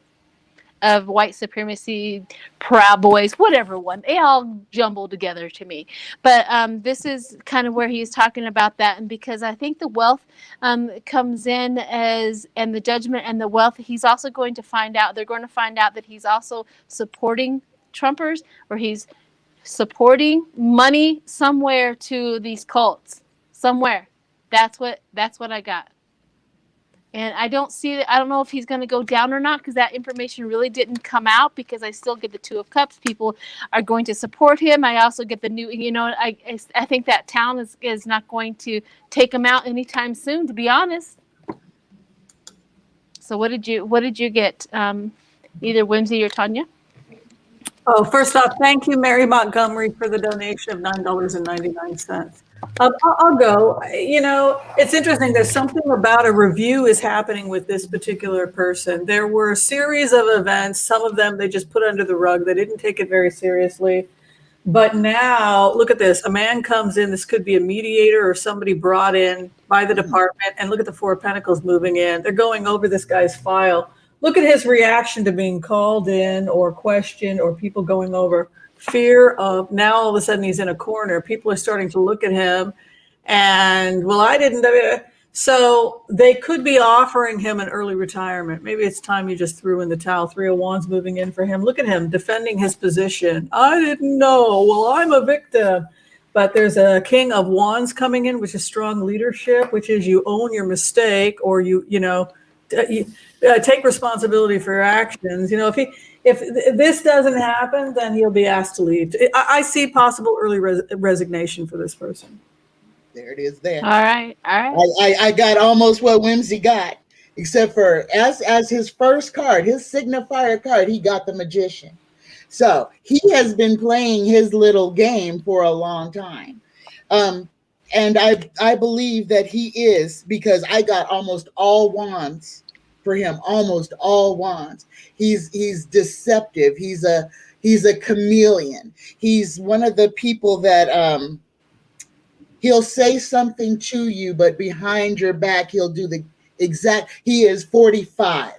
Speaker 1: of white supremacy, Proud Boys, whatever one. They all jumble together to me. But this is kind of where he's talking about that. And because I think the wealth comes in and the Judgment and the wealth, he's also going to find out, they're going to find out that he's also supporting Trumpers, or he's supporting money somewhere to these cults. Somewhere. That's what I got. And I don't know if he's going to go down or not, because that information really didn't come out, because I still get the Two of Cups. People are going to support him. I also get the new, I think that town is not going to take him out anytime soon, to be honest. So what did you get? Either Whimsy or Tanya?
Speaker 2: Oh, first off, thank you, Mary Montgomery, for the donation of $9.99. I'll go. It's interesting. There's something about a review is happening with this particular person. There were a series of events. Some of them they just put under the rug. They didn't take it very seriously. But now, look at this. A man comes in. This could be a mediator or somebody brought in by the department. And look at the Four of Pentacles moving in. They're going over this guy's file. Look at his reaction to being called in or questioned or people going over. Fear of now all of a sudden he's in a corner. People are starting to look at him and, well, I didn't. So they could be offering him an early retirement. Maybe it's time you just threw in the towel. Three of Wands moving in for him. Look at him defending his position. I didn't know. Well, I'm a victim. But there's a King of Wands coming in, which is strong leadership, which is you own your mistake or you take responsibility for your actions. If this doesn't happen, then he'll be asked to leave. I see possible early resignation for this person.
Speaker 3: There it is there.
Speaker 1: All right.
Speaker 3: I got almost what Whimsy got, except for as his first card, his signifier card, he got the Magician. So he has been playing his little game for a long time. And I believe that he is, because I got almost all wands for him, almost all wands. He's deceptive. He's a chameleon. He's one of the people that he'll say something to you, but behind your back, he'll do the exact. He is 45.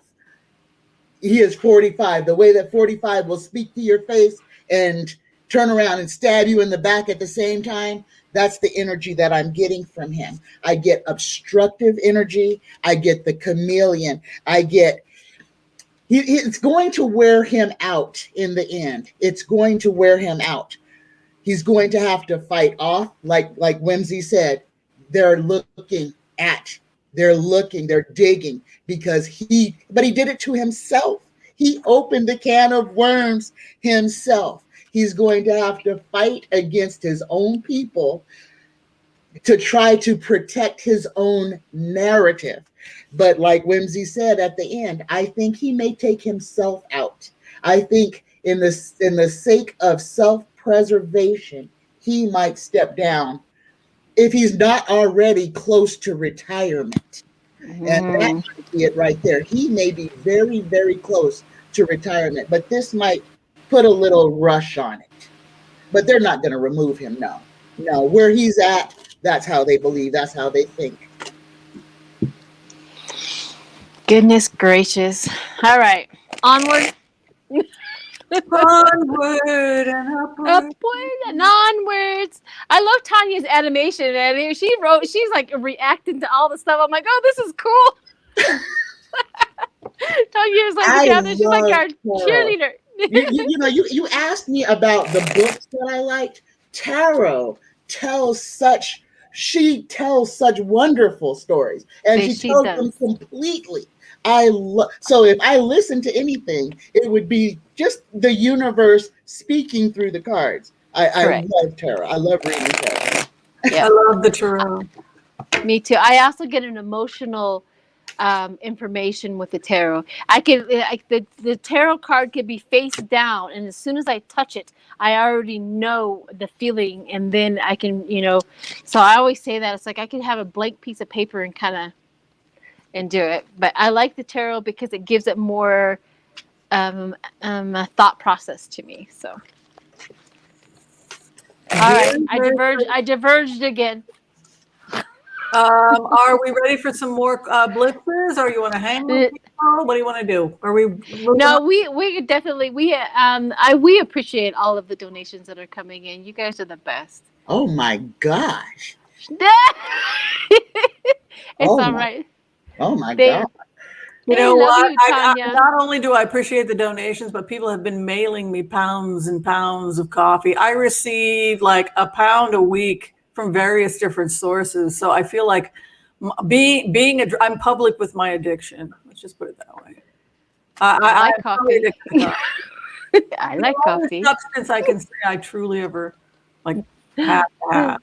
Speaker 3: He is 45. The way that 45 will speak to your face and turn around and stab you in the back at the same time, that's the energy that I'm getting from him. I get obstructive energy. I get the chameleon. I get, it's going to wear him out in the end. It's going to wear him out. He's going to have to fight off, like Whimsy said. They're digging because he did it to himself. He opened the can of worms himself. He's going to have to fight against his own people to try to protect his own narrative. But like Whimsy said at the end, I think he may take himself out. I think in the sake of self-preservation, he might step down if he's not already close to retirement. And that might be it right there. He may be very, very close to retirement, but this might put a little rush on it. But they're not going to remove him, no. Where he's at, that's how they believe, that's how they think.
Speaker 1: Goodness gracious. All right. Onward.
Speaker 2: Onward and upward
Speaker 1: and onwards. I love Tanya's animation, man. She's like reacting to all the stuff. I'm like, oh, this is cool. Tanya's like together. She's like our cheerleader.
Speaker 3: you asked me about the books that I liked. Tarot tells such wonderful stories, and she tells them completely. So if I listen to anything, it would be just the universe speaking through the cards. I love tarot. I love reading tarot.
Speaker 2: Yeah. I love the tarot.
Speaker 1: Me too. I also get an emotional information with the tarot. The tarot card could be face down, and as soon as I touch it, I already know the feeling, and then I can, so I always say that it's like I could have a blank piece of paper and do it. But I like the tarot because it gives it more a thought process to me. So all right, I diverged again.
Speaker 2: Are we ready for some more blitzes, or you want to hang with people? What do you want to do? Are we?
Speaker 1: No, we definitely we appreciate all of the donations that are coming in. You guys are the best.
Speaker 3: Oh my gosh!
Speaker 1: It's all right.
Speaker 3: Oh my God!
Speaker 2: You know what? I not only do I appreciate the donations, but people have been mailing me pounds and pounds of coffee. I receive like a pound a week from various different sources. So I feel like I'm public with my addiction. Let's just put it that way.
Speaker 1: I like coffee. I like coffee.
Speaker 2: Substance I can say I truly ever have had.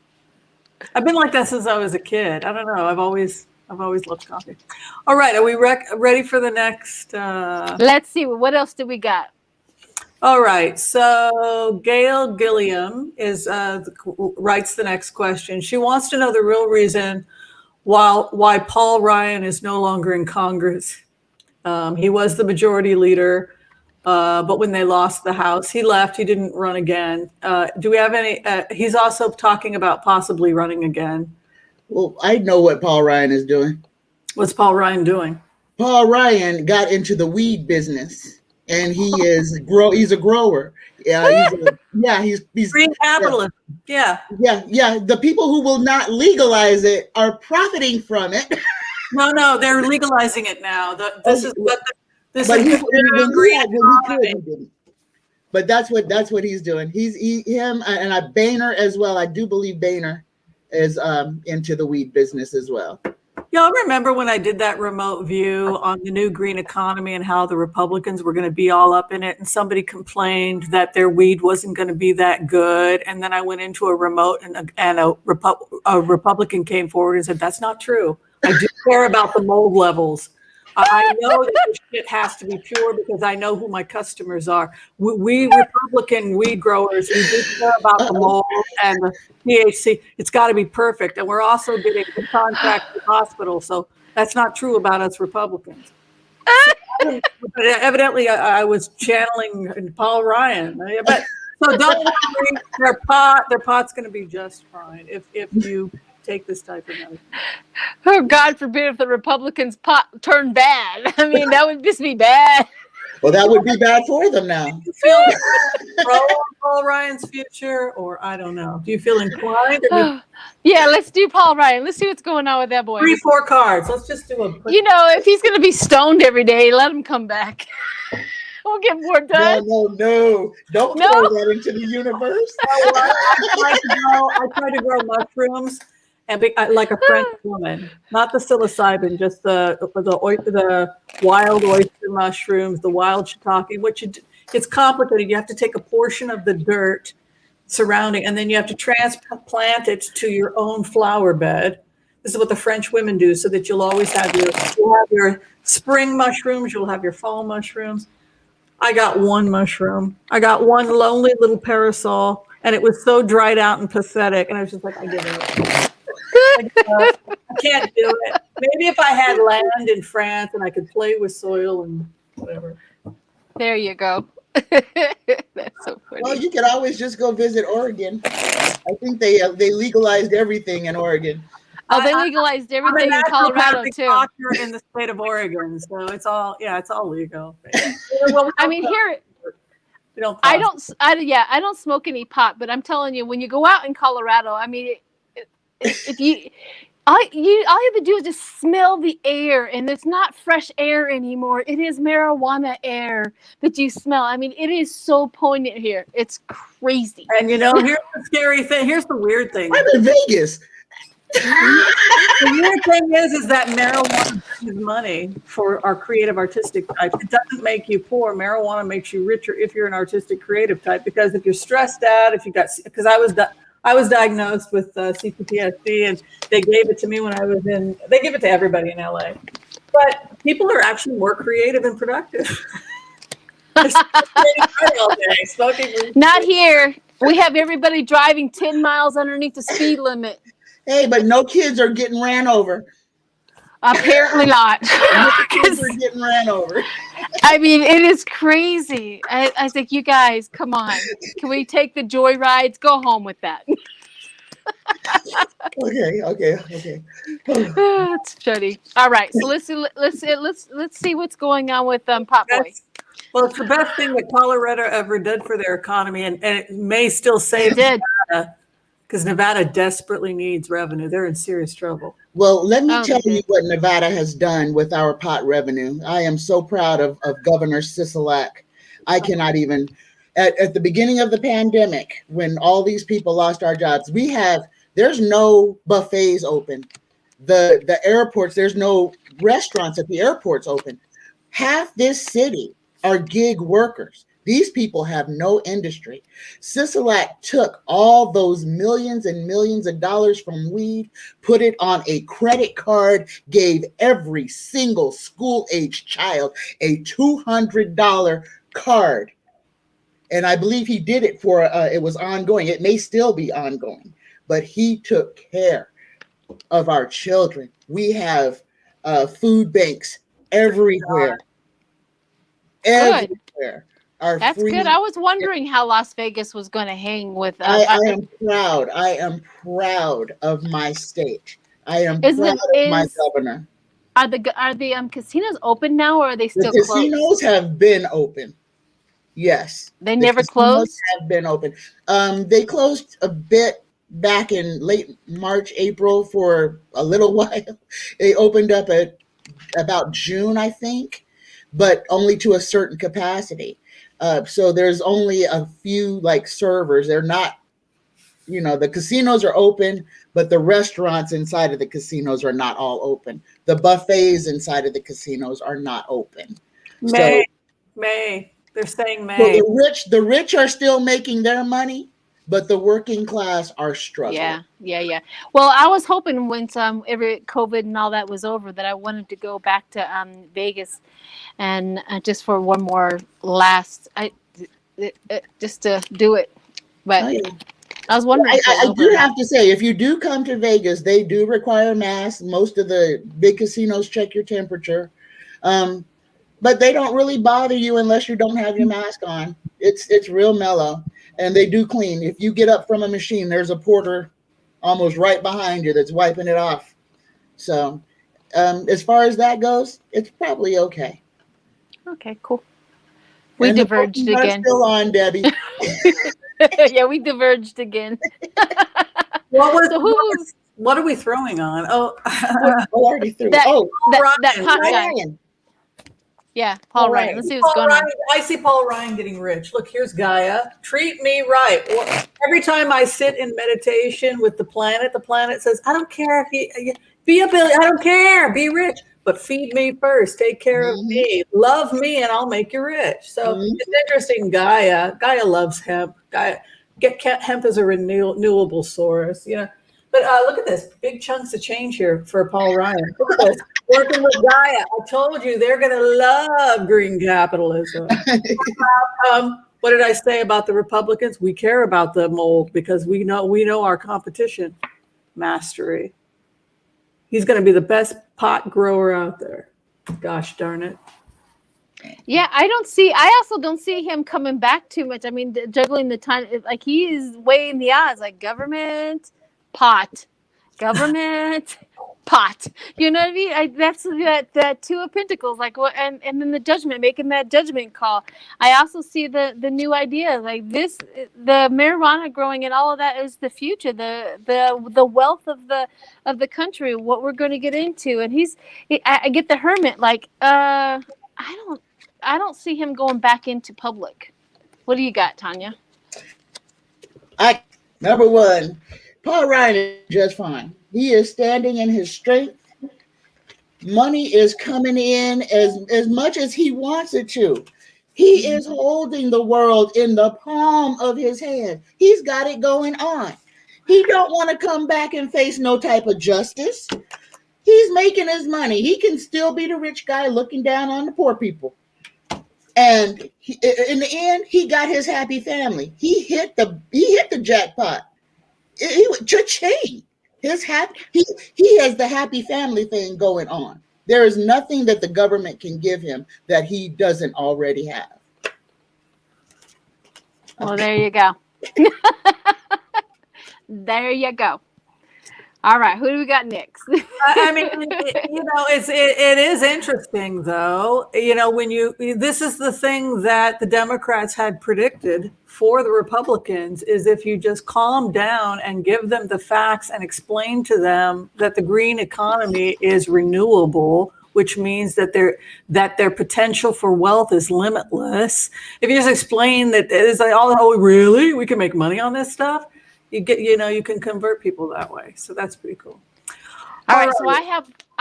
Speaker 2: I've been like that since I was a kid. I don't know. I've always loved coffee. All right, are we ready for the next?
Speaker 1: Let's see. What else do we got?
Speaker 2: All right. So Gail Gilliam writes the next question. She wants to know the real reason why Paul Ryan is no longer in Congress. He was the majority leader, but when they lost the House, he left. He didn't run again. Do we have any? He's also talking about possibly running again.
Speaker 3: Well, I know what Paul Ryan is doing.
Speaker 2: What's Paul Ryan doing?
Speaker 3: Paul Ryan got into the weed business, and he's a grower. He's
Speaker 2: Green capitalism. Yeah.
Speaker 3: The people who will not legalize it are profiting from it.
Speaker 2: No, they're legalizing it now. This is what this
Speaker 3: but
Speaker 2: is.
Speaker 3: he,
Speaker 2: The green economy.
Speaker 3: But that's what he's doing. Him and Boehner as well. I do believe Boehner is into the weed business as well.
Speaker 2: Y'all remember when I did that remote view on the new green economy and how the Republicans were going to be all up in it, and somebody complained that their weed wasn't going to be that good, and then I went into a remote and a Republican came forward and said, "That's not true. I do care about the mold levels. I know that this shit has to be pure because I know who my customers are. We Republican weed growers, we do care about the mold and the THC. It's got to be perfect. And we're also getting a contract with hospitals. So that's not true about us Republicans." So, evidently, I was channeling Paul Ryan. But so don't worry, their pot's going to be just fine if you take this type of medicine.
Speaker 1: Oh, God forbid if the Republicans turn bad. I mean, that would just be bad.
Speaker 3: Well, that would be bad for them now.
Speaker 2: Do you feel pro Paul Ryan's future, or I don't know? Do you feel inclined?
Speaker 1: Yeah, let's do Paul Ryan. Let's see what's going on with that boy.
Speaker 2: 3-4 cards. Let's just do a.
Speaker 1: If he's going to be stoned every day, let him come back. We'll get more done.
Speaker 3: No. Don't throw that into the universe.
Speaker 2: I try to grow mushrooms. And like a French woman, not the psilocybin, just the wild oyster mushrooms, the wild shiitake. It's complicated. You have to take a portion of the dirt surrounding, and then you have to transplant it to your own flower bed. This is what the French women do, so that you'll always have your spring mushrooms, you'll have your fall mushrooms. I got one mushroom. I got one lonely little parasol, and it was so dried out and pathetic, and I was just like, I give up. I can't do it. Maybe if I had land in France and I could play with soil and whatever.
Speaker 1: There you go. That's so funny.
Speaker 3: Well, you could always just go visit Oregon. I think they legalized everything in Oregon.
Speaker 1: Oh, they legalized everything in Colorado too.
Speaker 2: In the state of Oregon, so it's all legal.
Speaker 1: I mean, here. I don't smoke any pot, but I'm telling you, when you go out in Colorado, I mean. If you all you have to do is just smell the air, and it's not fresh air anymore. It is marijuana air that you smell. I mean, it is so poignant here. It's crazy.
Speaker 2: And here's the scary thing. Here's the weird thing.
Speaker 3: I'm in Vegas.
Speaker 2: The weird thing is that marijuana is money for our creative artistic type. It doesn't make you poor. Marijuana makes you richer if you're an artistic creative type, because if you're stressed out, because I was diagnosed with CPTSD, and they gave it to me when I was they give it to everybody in LA. But people are actually more creative and productive. All day, smoking.
Speaker 1: Not here. We have everybody driving 10 miles underneath the speed limit.
Speaker 3: Hey, but no kids are getting ran over.
Speaker 1: Apparently not.
Speaker 3: Kids are getting ran over.
Speaker 1: I mean, it is crazy. I think, you guys, come on. Can we take the joy rides? Go home with that.
Speaker 3: Okay.
Speaker 1: It's funny. All right, so let's see what's going on with Pop Boy.
Speaker 2: Well, it's the best thing that Colorado ever did for their economy, and it may still save Nevada, because Nevada desperately needs revenue. They're in serious trouble.
Speaker 3: Well, let me tell you what Nevada has done with our pot revenue. I am so proud of Governor Sisolak. I cannot even, at the beginning of the pandemic, when all these people lost our jobs, there's no buffets open. The airports, there's no restaurants at the airports open. Half this city are gig workers. These people have no industry. Sisolak took all those millions and millions of dollars from weed, put it on a credit card, gave every single school-age child a $200 card. And I believe he did it for, it was ongoing. It may still be ongoing, but he took care of our children. We have food banks everywhere.
Speaker 1: Good.
Speaker 3: Everywhere. Are
Speaker 1: That's
Speaker 3: free.
Speaker 1: good. I was wondering how Las Vegas was going to hang with.
Speaker 3: I am proud. I am proud of my state. I am proud of my governor.
Speaker 1: Are the casinos open now, or are they still
Speaker 3: The
Speaker 1: closed?
Speaker 3: casinos have been open. Yes.
Speaker 1: They never closed?
Speaker 3: Have been open. They closed a bit back in late March, April for a little while. They opened up at about June, I think, but only to a certain capacity. So there's only a few like servers. They're not, the casinos are open, but the restaurants inside of the casinos are not all open. The buffets inside of the casinos are not open.
Speaker 2: May. They're saying May.
Speaker 3: So the rich are still making their money, but the working class are struggling.
Speaker 1: Yeah. Well, I was hoping once every COVID and all that was over that I wanted to go back to Vegas, and just for one more just to do it. But I was wondering.
Speaker 3: I do have to say, if you do come to Vegas, they do require masks. Most of the big casinos check your temperature. But they don't really bother you unless you don't have your mask on. It's real mellow, and they do clean. If you get up from a machine, there's a porter almost right behind you that's wiping it off. So as far as that goes, it's probably okay.
Speaker 1: Okay, cool. We diverged again.
Speaker 3: Still on, Debbie.
Speaker 1: Yeah, we diverged again.
Speaker 2: What are we throwing on?
Speaker 3: Already threw.
Speaker 1: That
Speaker 2: Paul
Speaker 1: Ryan. Yeah, Paul Ryan. Let's see what's going on.
Speaker 2: I see Paul Ryan getting rich. Look, here's Gaia. Treat me right. Every time I sit in meditation with the planet says, I don't care if you be a billion. I don't care. Be rich. But feed me first. Take care of me. Love me, and I'll make you rich. So it's interesting. Gaia loves hemp. Hemp is a renewable source. But look at this. Big chunks of change here for Paul Ryan. Look at this. Working with Gaia. I told you they're going to love green capitalism. What did I say about the Republicans? We care about the mold because we know our competition. Mastery. He's going to be the best pot grower out there. Gosh darn it.
Speaker 1: Yeah, I also don't see him coming back too much. I mean, juggling the time, like he is weighing the odds, like government, pot, government, pot. You know what I mean? That's that Two of Pentacles, like what, and then the Judgment, making that judgment call. I also see the new idea, like this, the marijuana growing and all of that is the future, the wealth of the country, what we're going to get into. And I get the Hermit, like I don't see him going back into public. What do you got, Tanya?
Speaker 3: Number one, Paul Ryan is just fine. He is standing in his strength. Money is coming in as much as he wants it to. He is holding the world in the palm of his hand. He's got it going on. He don't want to come back and face no type of justice. He's making his money. He can still be the rich guy looking down on the poor people. And in the end, he got his happy family. He hit the jackpot. Cha-ching. He has the happy family thing going on. There is nothing that the government can give him that he doesn't already have.
Speaker 1: Well, there you go. There you go. All right, who do we got next?
Speaker 2: I mean, it is interesting though. This is the thing that the Democrats had predicted for the Republicans is if you just calm down and give them the facts and explain to them that the green economy is renewable, which means that their potential for wealth is limitless. If you just explain that it's like, oh, really? We can make money on this stuff. You can convert people that way. So that's pretty cool.
Speaker 1: All right. So I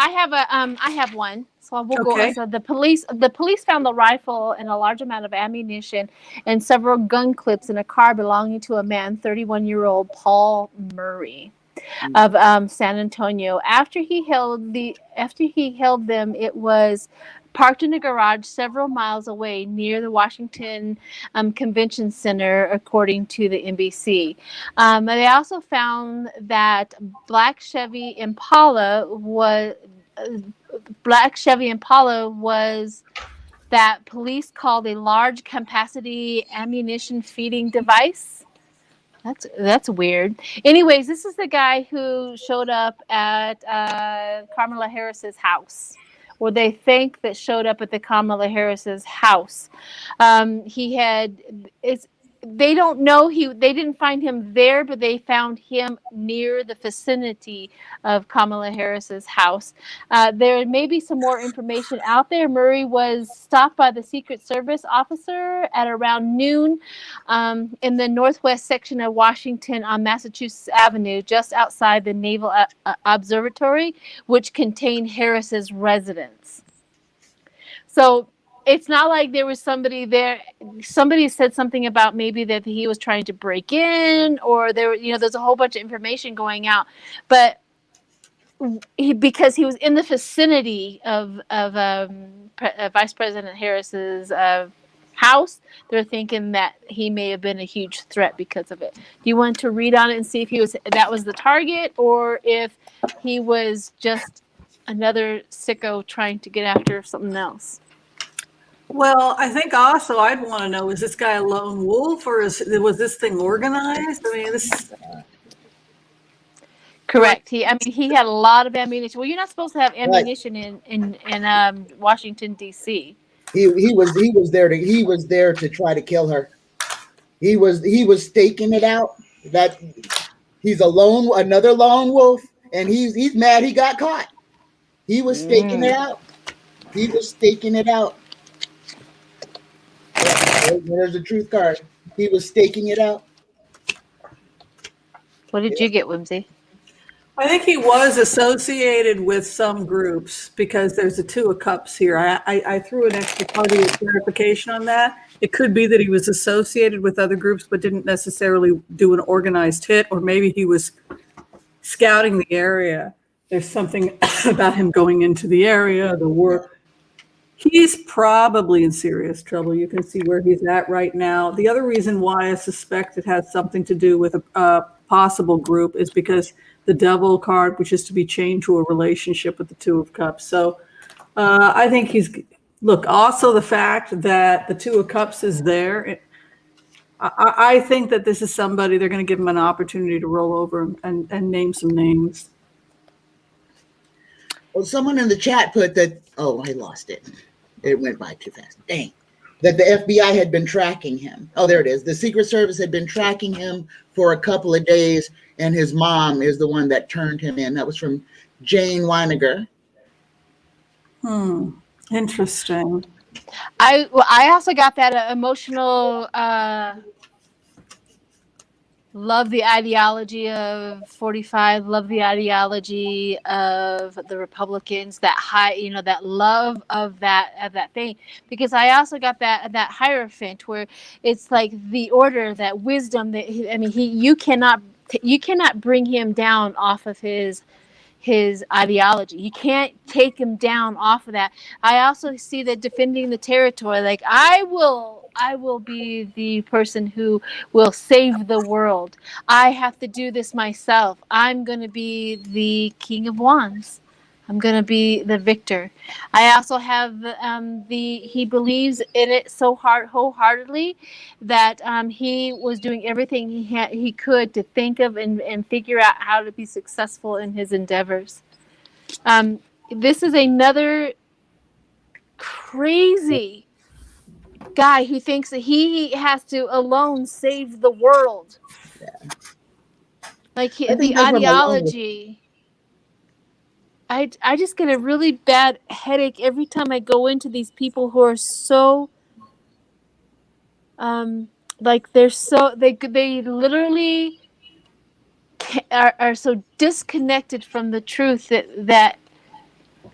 Speaker 1: have one. So we'll go. So the police found the rifle and a large amount of ammunition and several gun clips in a car belonging to a man, 31-year-old Paul Murray. of San Antonio. After he held them, it was parked in a garage several miles away near the Washington Convention Center, according to the NBC. They also found that black Chevy Impala was that police called a large capacity ammunition feeding device. That's weird. Anyways, this is the guy who showed up at Kamala Harris's house, or they think that showed up at the Kamala Harris's house. They don't know they didn't find him there, but they found him near the vicinity of Kamala Harris's house. There may be some more information out there. Murray was stopped by the Secret Service officer at around noon in the northwest section of Washington on Massachusetts Avenue, just outside the Naval Observatory, which contained Harris's residence. So it's not like there was somebody there. Somebody said something about maybe that he was trying to break in, or there's a whole bunch of information going out. But because he was in the vicinity of Vice President Harris's house, they're thinking that he may have been a huge threat because of it. Do you want to read on it and see if that was the target, or if he was just another sicko trying to get after something else?
Speaker 2: Well, I think also I'd want to know, is this guy a lone wolf, or was this thing organized? I mean, this.
Speaker 1: Correct. He had a lot of ammunition. Well, you're not supposed to have ammunition in Washington, D.C.
Speaker 3: He was there to try to kill her. He was staking it out that he's another lone wolf, and he's mad he got caught. He was staking it out. He was staking it out. There's a truth card. He was staking it out.
Speaker 1: What did you get, Whimsy?
Speaker 2: I think he was associated with some groups, because there's a Two of Cups here. I threw an extra party of clarification on that. It could be that he was associated with other groups but didn't necessarily do an organized hit, or maybe he was scouting the area. There's something about him going into the area, the work. He's probably in serious trouble. You can see where he's at right now. The other reason why I suspect it has something to do with a possible group is because the Devil card, which is to be chained to a relationship with the Two of Cups. So I think also the fact that the Two of Cups is there, I think that this is somebody, they're going to give him an opportunity to roll over and name some names.
Speaker 3: Well, someone in the chat put that, I lost it. It went by too fast. Dang. That the FBI had been tracking him. Oh, there it is. The Secret Service had been tracking him for a couple of days, and his mom is the one that turned him in. That was from Jane Weiniger.
Speaker 2: Interesting.
Speaker 1: I also got that emotional love the ideology of 45, love the ideology of the Republicans, that that love of that thing, because I also got that Hierophant, where it's like the order, that wisdom, that you cannot bring him down off of his ideology. You can't take him down off of that. I also see that defending the territory, like I will be the person who will save the world. I have to do this myself. I'm going to be the King of Wands. I'm going to be the victor. I also have he believes in it so wholeheartedly that he was doing everything he could to think of and figure out how to be successful in his endeavors. This is another crazy guy who thinks that he has to alone save the world.
Speaker 3: Yeah.
Speaker 1: Like the ideology. I just get a really bad headache every time I go into these people who are so like they literally are so disconnected from the truth that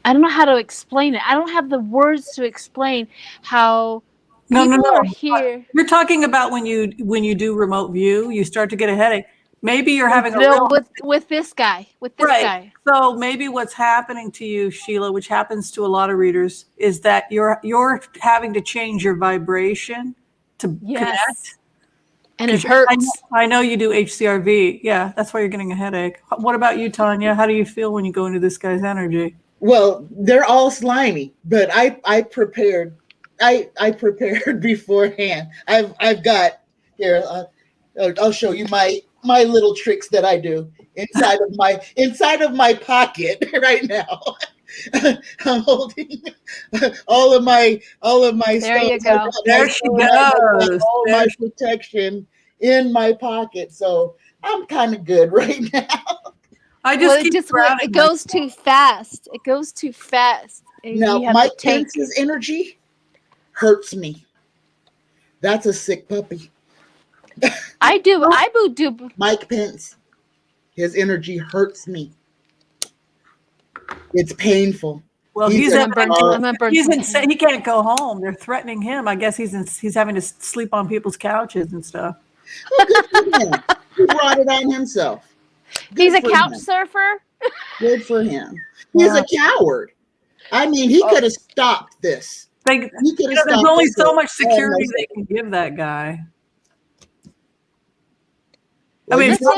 Speaker 1: I don't know how to explain it. I don't have the words to explain how people are here.
Speaker 2: You're talking about when you do remote view, you start to get a headache. Maybe you're having a
Speaker 1: No,
Speaker 2: real
Speaker 1: with this guy. With this
Speaker 2: right.
Speaker 1: guy.
Speaker 2: So maybe what's happening to you, Sheila, which happens to a lot of readers, is that you're having to change your vibration to connect.
Speaker 1: And it hurts.
Speaker 2: I know you do HCRV. Yeah, that's why you're getting a headache. What about you, Tanya? How do you feel when you go into this guy's energy?
Speaker 3: Well, they're all slimy, but I prepared. I prepared beforehand. I've got here. I'll show you my little tricks that I do inside of my pocket right now. I'm holding all of my
Speaker 1: There
Speaker 3: stuff.
Speaker 1: you go.
Speaker 2: There she goes.
Speaker 3: All my protection in my pocket, so I'm kind of good right now.
Speaker 1: It goes too fast. It goes too fast.
Speaker 3: Now, Mike Pence's energy hurts me. That's a sick puppy.
Speaker 1: I do.
Speaker 3: Mike Pence, his energy hurts me. It's painful.
Speaker 2: Well, he's insane. He can't go home. They're threatening him. I guess he's having to sleep on people's couches and stuff.
Speaker 3: Well, good for him. He brought it on himself.
Speaker 1: He's a couch surfer.
Speaker 3: Good for him. He's a coward. I mean, he could have stopped this.
Speaker 2: There's only so much security they can give that guy.
Speaker 3: Well,
Speaker 2: I mean,
Speaker 1: it'll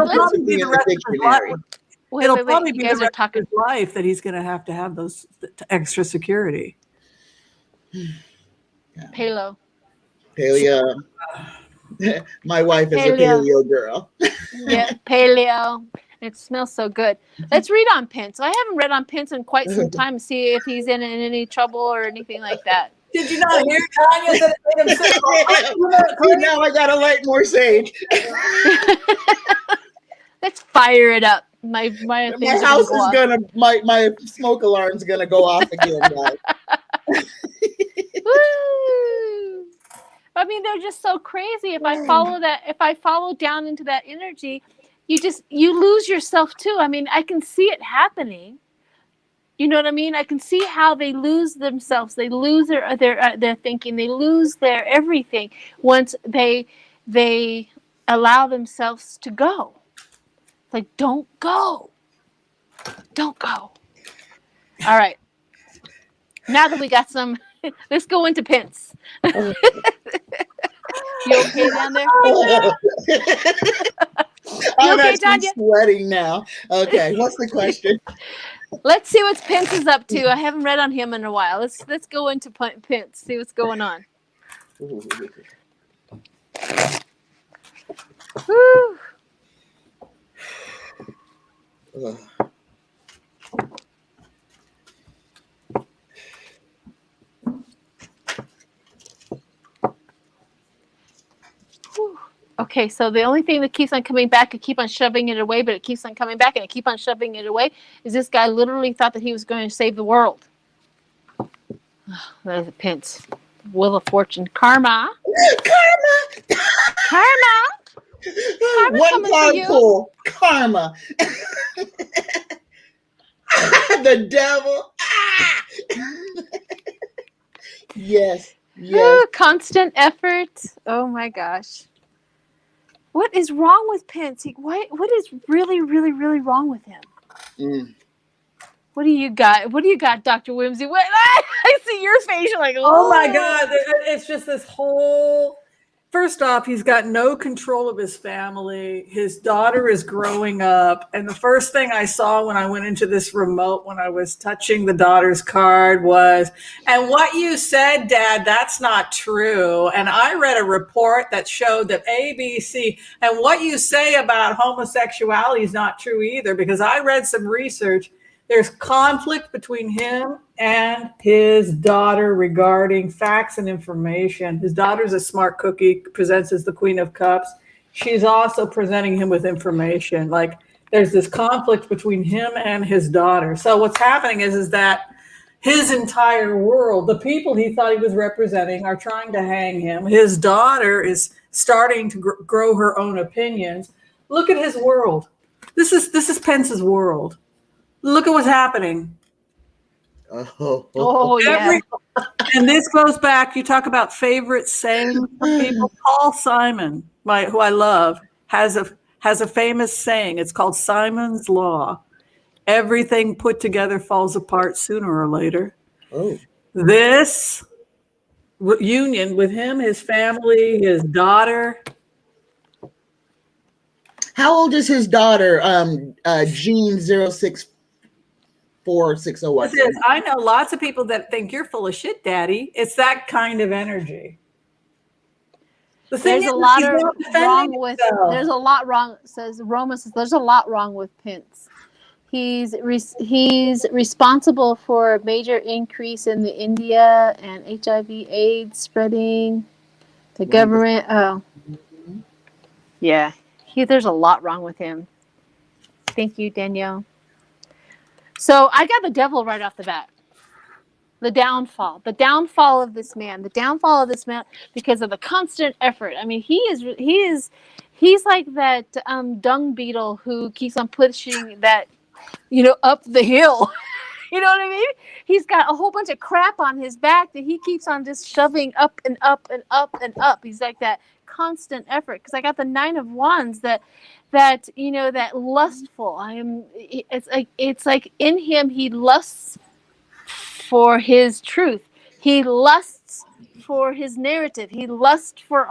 Speaker 2: probably be the rest of his life. It'll probably be the rest of his life that he's going to have those extra security.
Speaker 1: Paleo.
Speaker 3: My wife is a paleo girl.
Speaker 1: Yeah, paleo. It smells so good. Let's read on Pence. I haven't read on Pence in quite some time to see if he's in any trouble or anything like that.
Speaker 2: Did you not hear Tanya said it made him sick?
Speaker 3: Now I gotta light more sage.
Speaker 1: Let's fire it up. My
Speaker 3: house is gonna my smoke alarm's gonna go off again, guys.
Speaker 1: Woo! I mean, they're just so crazy. If I follow down into that energy, you lose yourself too. I mean, I can see it happening. You know what I mean? I can see how they lose themselves. They lose their thinking. They lose their everything once they allow themselves to go. It's like, don't go. Don't go. All right. Now that we got some, let's go into Pence. You okay down there?
Speaker 3: I'm actually sweating now. Okay, what's the question?
Speaker 1: Let's see what Pence is up to. I haven't read on him in a while. Let's go into Pence, see what's going on. Whew. Okay, so the only thing that keeps on coming back, I keep on shoving it away, but it keeps on coming back and I keep on shoving it away, is this guy literally thought that he was going to save the world. Oh, that is a Pence. Wheel of Fortune. Karma.
Speaker 3: One card pull. Karma. The devil. Yes.
Speaker 1: Ooh, constant effort. Oh my gosh. What is wrong with Pence? What is really, really, really wrong with him? What do you got? What do you got, Dr. Whimsy? What? I see your face. You're like,
Speaker 2: oh my God. It's just this whole... First off, he's got no control of his family. His daughter is growing up. And the first thing I saw when I went into this remote, when I was touching the daughter's card was, and what you said, Dad, that's not true. And I read a report that showed that ABC, and what you say about homosexuality is not true either, because I read some research. There's conflict between him and his daughter regarding facts and information. His daughter's a smart cookie, presents as the Queen of Cups. She's also presenting him with information. Like, there's this conflict between him and his daughter. So what's happening is that his entire world, the people he thought he was representing, are trying to hang him. His daughter is starting to grow her own opinions. Look at his world. This is Pence's world. Look at what's happening.
Speaker 1: Yeah.
Speaker 2: And this goes back, you talk about favorite sayings for people. Paul Simon, who I love, has has a famous saying. It's called Simon's Law. Everything put together falls apart sooner or later.
Speaker 3: Oh.
Speaker 2: This union with him, his family, his daughter.
Speaker 3: How old is his daughter, Jean 064601?
Speaker 2: I know lots of people that think you're full of shit, Daddy. It's that kind of energy. The thing
Speaker 1: There's
Speaker 2: is,
Speaker 1: a lot
Speaker 2: he's
Speaker 1: of
Speaker 2: not defending
Speaker 1: wrong with.
Speaker 2: himself.
Speaker 1: There's a lot wrong. Says Roma says there's a lot wrong with Pence. He's responsible for a major increase in the India and HIV/AIDS spreading. The government. Oh, yeah. There's a lot wrong with him. Thank you, Danielle. So I got the devil right off the bat. The downfall of this man, because of the constant effort. I mean, he's like that dung beetle who keeps on pushing that, up the hill. You know what I mean? He's got a whole bunch of crap on his back that he keeps on just shoving up and up and up and up. He's like that constant effort. Because I got the 9 of Wands that lustful. It's like in him he lusts for his truth. He lusts for his narrative. He lusts for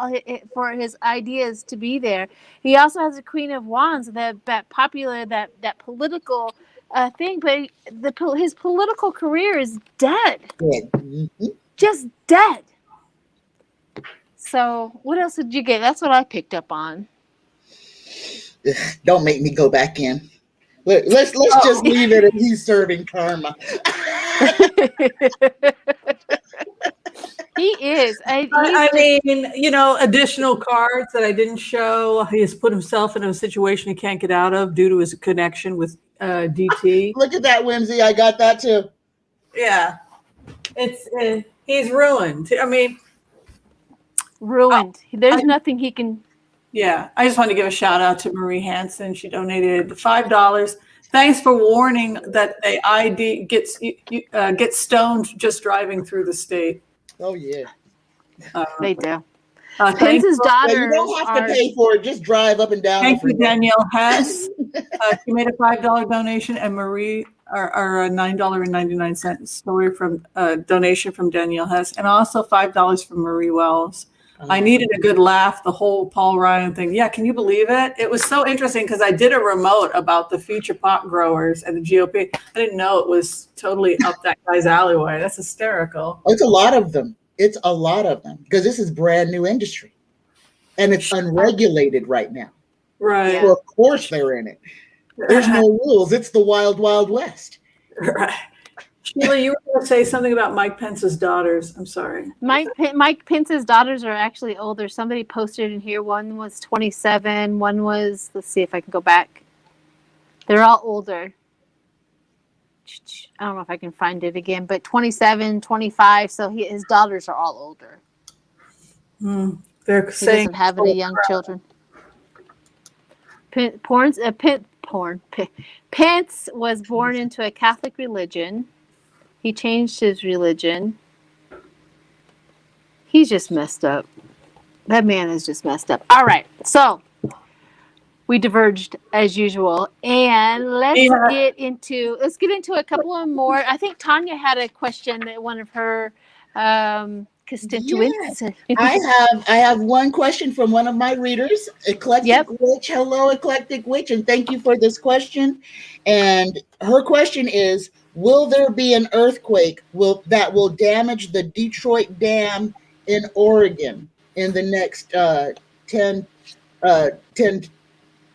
Speaker 1: his ideas to be there. He also has a Queen of Wands, that popular, that political thing, but his political career is dead. Just dead. So what else did you get? That's what I picked up on.
Speaker 3: Don't make me go back in. Let's just leave it, and he's serving karma.
Speaker 1: He is.
Speaker 2: I mean, additional cards that I didn't show. He has put himself in a situation he can't get out of due to his connection with DT.
Speaker 3: Look at that, Whimsy. I got that too.
Speaker 2: Yeah, he's ruined. I mean,
Speaker 1: ruined. There's nothing he can.
Speaker 2: Yeah, I just want to give a shout out to Marie Hansen. She donated $5. Thanks for warning that the ID gets stoned just driving through the state.
Speaker 3: Oh yeah,
Speaker 1: they do.
Speaker 2: Pence's
Speaker 1: daughter.
Speaker 3: You don't have to pay for it. Just drive up and down.
Speaker 2: Thank you, Danielle Hess. She made a $5 donation, and Marie are a $9.99 story from donation from Danielle Hess, and also $5 from Marie Wells. I needed a good laugh, the whole Paul Ryan thing. Yeah, can you believe it? It was so interesting because I did a remote about the future pot growers and the GOP. I didn't know it was totally up that guy's alleyway. That's hysterical.
Speaker 3: It's a lot of them. Because this is brand new industry. And it's unregulated right now.
Speaker 2: Right.
Speaker 3: So of course they're in it. There's no rules. It's the wild, wild west.
Speaker 2: Right. Sheila, you were going to say something about Mike Pence's daughters. I'm sorry.
Speaker 1: Mike Pence's daughters are actually older. Somebody posted in here. One was 27. One was, let's see if I can go back. They're all older. I don't know if I can find it again, but 27, 25. So his daughters are all older.
Speaker 2: They're saying
Speaker 1: he doesn't have any young children. Pence was born into a Catholic religion. He changed his religion. He's just messed up. That man is just messed up. All right. So we diverged as usual. And let's get into a couple of more. I think Tanya had a question that one of her constituents.
Speaker 3: Yes. I have one question from one of my readers, Eclectic Witch. Hello, Eclectic Witch, and thank you for this question. And her question is, will there be an earthquake that will damage the Detroit Dam in Oregon in the next 10,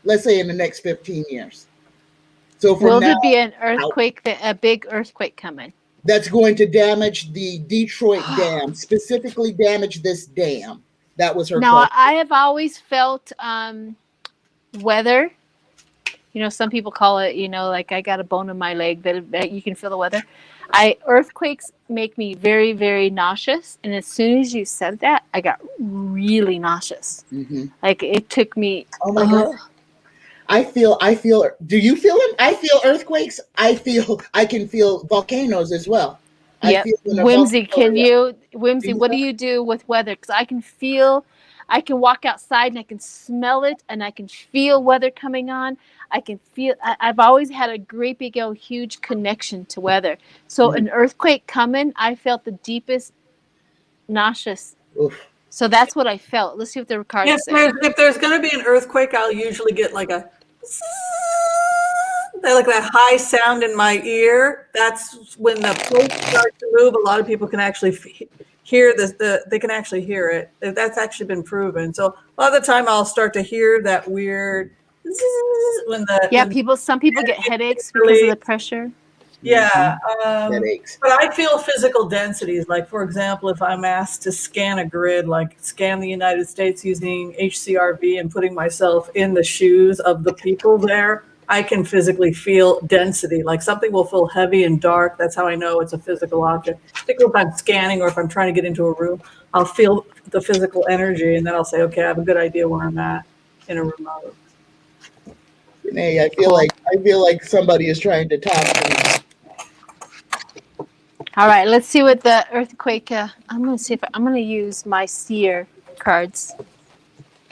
Speaker 3: let's say in the next 15 years? So
Speaker 1: will there be an earthquake, a big earthquake coming?
Speaker 3: That's going to damage the Detroit Dam, specifically damage this dam. That was her question.
Speaker 1: Now, I have always felt weather. Some people call it, like I got a bone in my leg that you can feel the weather. Earthquakes make me very, very nauseous. And as soon as you said that, I got really nauseous. Mm-hmm. Like it took me.
Speaker 3: Oh my God. I feel, do you feel them? I feel earthquakes. I can feel volcanoes as well.
Speaker 1: Yeah. Whimsy, Whimsy, what do you do with weather? Because I can feel I can walk outside and I can smell it, and I can feel weather coming on. I can feel. I've always had a great big old huge connection to weather. So an earthquake coming, I felt the deepest nauseous.
Speaker 3: Oof.
Speaker 1: So that's what I felt. Let's see what the cards say.
Speaker 2: If there's going to be an earthquake, I'll usually get like a like that high sound in my ear. That's when the plates start to move. A lot of people can actually hear this. They can actually hear it. That's actually been proven. So a lot of the time, I'll start to hear that weird when the
Speaker 1: Some people get headaches because of the pressure.
Speaker 2: Yeah,
Speaker 3: Headaches.
Speaker 2: but I feel physical densities. Like, for example, if I'm asked to scan a grid, like scan the United States using HCRV and putting myself in the shoes of the people there, I can physically feel density. Like something will feel heavy and dark. That's how I know it's a physical object. Particularly if I'm scanning or if I'm trying to get into a room, I'll feel the physical energy, and then I'll say, okay, I have a good idea where I'm at in a remote.
Speaker 3: Renee, I feel like somebody is trying to talk to me.
Speaker 1: All right, let's see what the earthquake. I'm gonna see if I'm gonna use my seer cards.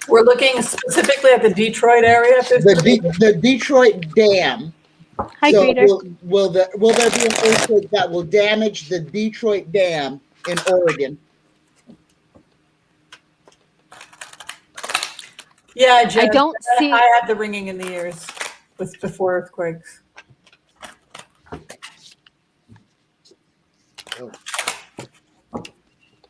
Speaker 2: We're looking specifically at the Detroit area.
Speaker 3: The Detroit Dam.
Speaker 1: Hi,
Speaker 3: So
Speaker 1: Greeter.
Speaker 3: will there be an earthquake that will damage the Detroit Dam in Oregon?
Speaker 2: Yeah, Jen,
Speaker 1: I don't see.
Speaker 2: I have the ringing in the ears before earthquakes.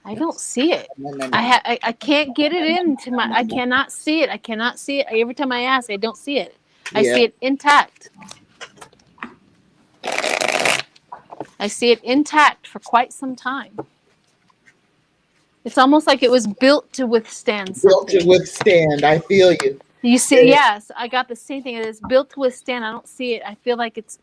Speaker 1: I don't see it.
Speaker 3: No.
Speaker 1: I can't get it into my. I cannot see it. I cannot see it. Every time I ask, I don't see it. I see it intact. I see it intact for quite some time. It's almost like it was built to withstand something.
Speaker 3: Built to withstand. I feel you.
Speaker 1: You see, yes, I got the same thing. It's built to withstand. I don't see it. I feel like it's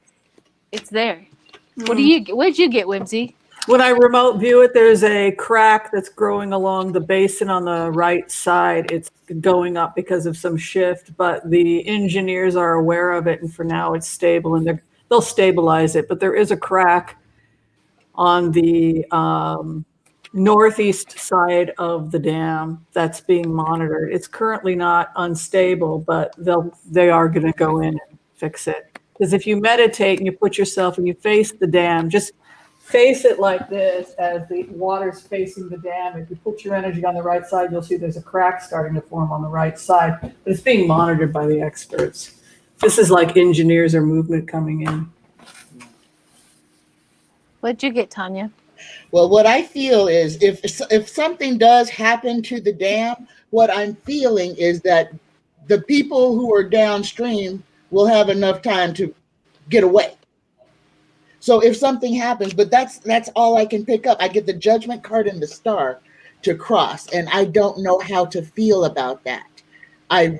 Speaker 1: there. What did you get, Whimsy?
Speaker 2: When I remote view it, there's a crack that's growing along the basin on the right side. It's going up because of some shift, but the engineers are aware of it, and for now it's stable, and they'll stabilize it. But there is a crack on the northeast side of the dam that's being monitored. It's currently not unstable, but they are going to go in and fix it. Because if you meditate and you put yourself and you face the dam, just face it like this as the water's facing the dam. If you put your energy on the right side, you'll see there's a crack starting to form on the right side, but it's being monitored by the experts. This is like engineers or movement coming in.
Speaker 1: What'd you get, Tanya?
Speaker 3: Well, what I feel is if something does happen to the dam, what I'm feeling is that the people who are downstream will have enough time to get away. So if something happens, but that's all I can pick up. I get the Judgment card and the Star to cross, and I don't know how to feel about that. I'm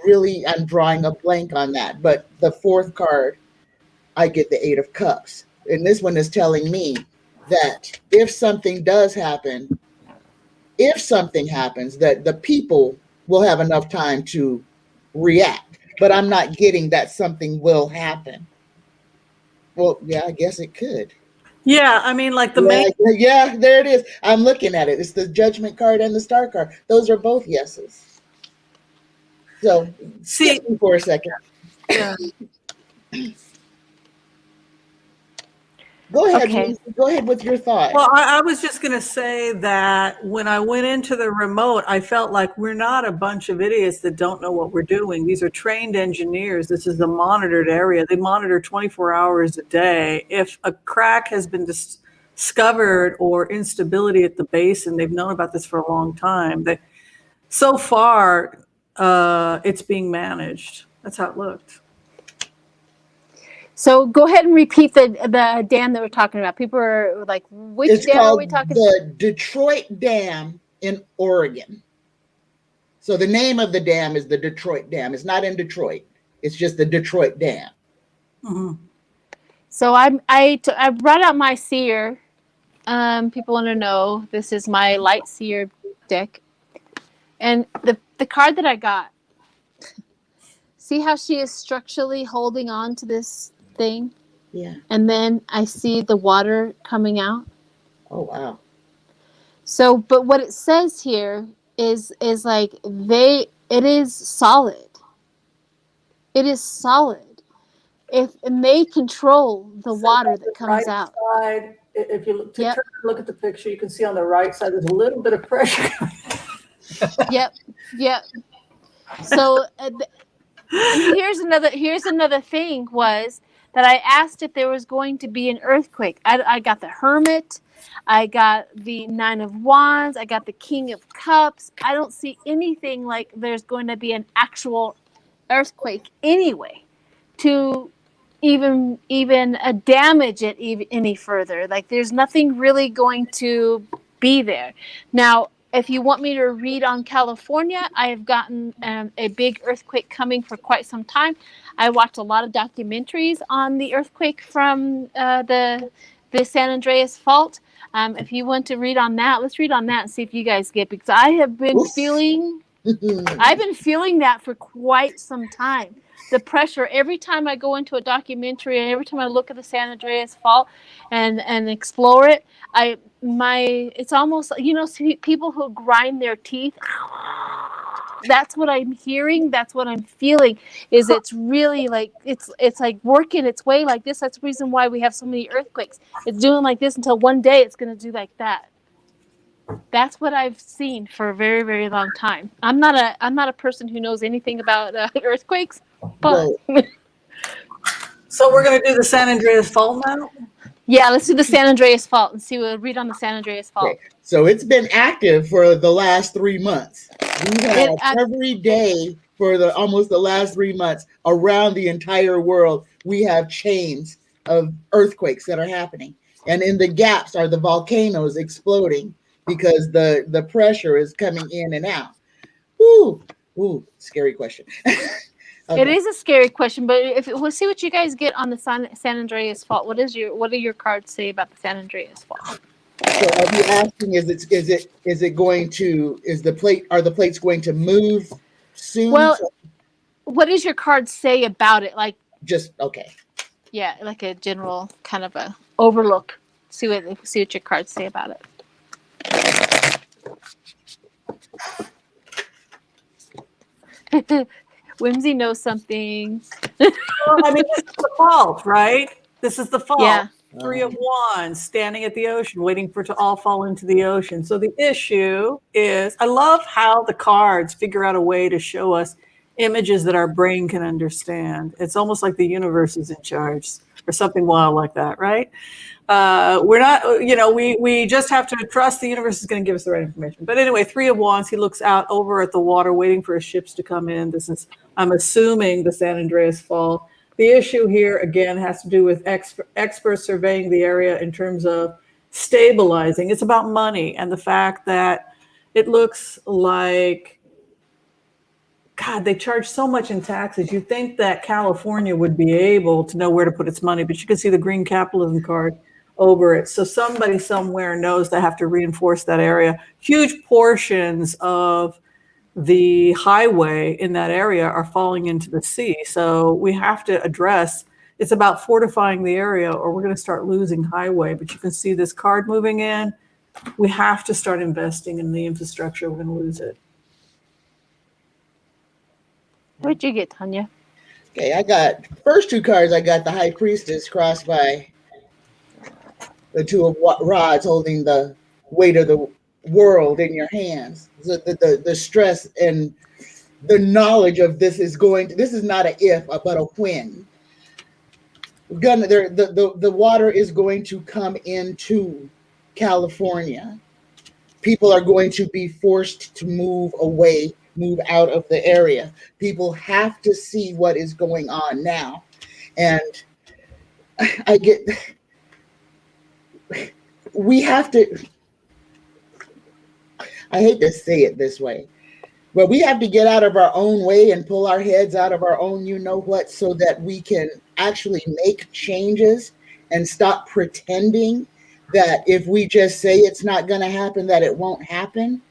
Speaker 3: drawing a blank on that. But the fourth card, I get the Eight of Cups. And this one is telling me that if something does happen, that the people will have enough time to react. But I'm not getting that something will happen. Well, yeah, I guess it could.
Speaker 2: Yeah, I mean, like
Speaker 3: Yeah, there it is. I'm looking at it. It's the Judgment card and the Star card. Those are both yeses. So, see me for a second.
Speaker 2: Yeah.
Speaker 3: Go ahead.
Speaker 1: Okay.
Speaker 3: Go ahead with your thought.
Speaker 2: Well, I was just going to say that when I went into the remote, I felt like we're not a bunch of idiots that don't know what we're doing. These are trained engineers. This is a monitored area. They monitor 24 hours a day. If a crack has been discovered or instability at the base, and they've known about this for a long time, so far it's being managed. That's how it looked.
Speaker 1: So go ahead and repeat the dam that we're talking about. People are like, which dam are we talking about?
Speaker 3: The Detroit Dam in Oregon. So the name of the dam is the Detroit Dam. It's not in Detroit. It's just the Detroit Dam.
Speaker 2: Mm-hmm.
Speaker 1: So I brought out my seer. People want to know this is my light seer deck, and the card that I got. See how she is structurally holding on to this thing?
Speaker 3: Yeah.
Speaker 1: And then I see the water coming out.
Speaker 3: Oh, wow.
Speaker 1: So, but what it says here is like it is solid. It is solid. If and they control the
Speaker 2: So
Speaker 1: water
Speaker 2: on the
Speaker 1: that comes
Speaker 2: right
Speaker 1: out.
Speaker 2: side, if you
Speaker 1: Yep.
Speaker 2: turn and look at the picture, you can see on the right side there's a little bit of pressure.
Speaker 1: Yep. Yep. So and here's another thing was that I asked if there was going to be an earthquake. I got the Hermit, I got the Nine of Wands, I got the King of Cups. I don't see anything like there's going to be an actual earthquake anyway to even damage it any further. Like there's nothing really going to be there. Now, if you want me to read on California, I have gotten a big earthquake coming for quite some time. I watched a lot of documentaries on the earthquake from the San Andreas Fault. If you want to read on that, let's read on that and see if you guys get, because I have been feeling that for quite some time. The pressure every time I go into a documentary and every time I look at the San Andreas Fault and explore it, it's almost, people who grind their teeth. That's what I'm hearing. That's what I'm feeling. Is it's really like it's like working its way like this. That's the reason why we have so many earthquakes. It's doing like this until one day it's going to do like that. That's what I've seen for a very, very long time. I'm not a person who knows anything about earthquakes, but
Speaker 2: So we're going to do the San Andreas Fault now?
Speaker 1: yeah, let's do the San Andreas Fault and see what read on the San Andreas Fault.
Speaker 3: Okay. So it's been active for the last 3 months. We've had every day for almost the last 3 months around the entire world. We have chains of earthquakes that are happening, and in the gaps are the volcanoes exploding because the pressure is coming in and out. Ooh, scary question. Okay.
Speaker 1: It is a scary question, but we'll see what you guys get on the San Andreas Fault. What do your cards say about the San Andreas Fault?
Speaker 3: So are you asking, are the plates going to move soon?
Speaker 1: Well, what does your card say about it? Like
Speaker 3: just okay.
Speaker 1: Yeah, like a general kind of a overlook. See what your cards say about it. Whimsy knows something.
Speaker 2: Well, I mean, this is the fault, right? This is the fault.
Speaker 1: Yeah.
Speaker 2: 3 of Wands, standing at the ocean, waiting for it to all fall into the ocean. So the issue is, I love how the cards figure out a way to show us images that our brain can understand. It's almost like the universe is in charge or something wild like that, right? We're not, we just have to trust the universe is going to give us the right information. But anyway, 3 of Wands, he looks out over at the water, waiting for his ships to come in. This is, I'm assuming, the San Andreas Fault. The issue here, again, has to do with experts surveying the area in terms of stabilizing. It's about money and the fact that it looks like, God, they charge so much in taxes. You think that California would be able to know where to put its money, but you can see the green capitalism card over it. So somebody somewhere knows they have to reinforce that area. Huge portions of the highway in that area are falling into the sea. So we have to address, it's about fortifying the area or we're going to start losing highway. But you can see this card moving in. We have to start investing in the infrastructure. We're going to lose it.
Speaker 1: What'd you get, Tanya?
Speaker 3: Okay, I got first 2 cards. I got the High Priestess crossed by the 2 of rods holding the weight of the world in your hands. The stress and the knowledge of this is not an if, but a when. The water is going to come into California. People are going to be forced to move out of the area. People have to see what is going on now. And we have to, I hate to say it this way, but we have to get out of our own way and pull our heads out of our own you-know-what so that we can actually make changes and stop pretending that if we just say it's not going to happen, that it won't happen.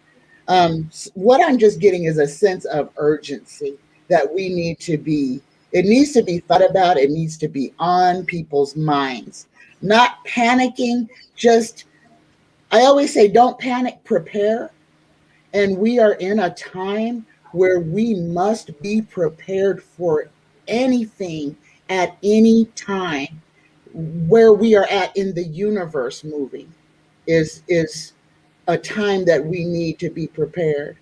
Speaker 3: What I'm just getting is a sense of urgency that it needs to be thought about. It needs to be on people's minds, not panicking. I always say, don't panic, prepare. And we are in a time where we must be prepared for anything at any time. Where we are at in the universe moving is a time that we need to be prepared.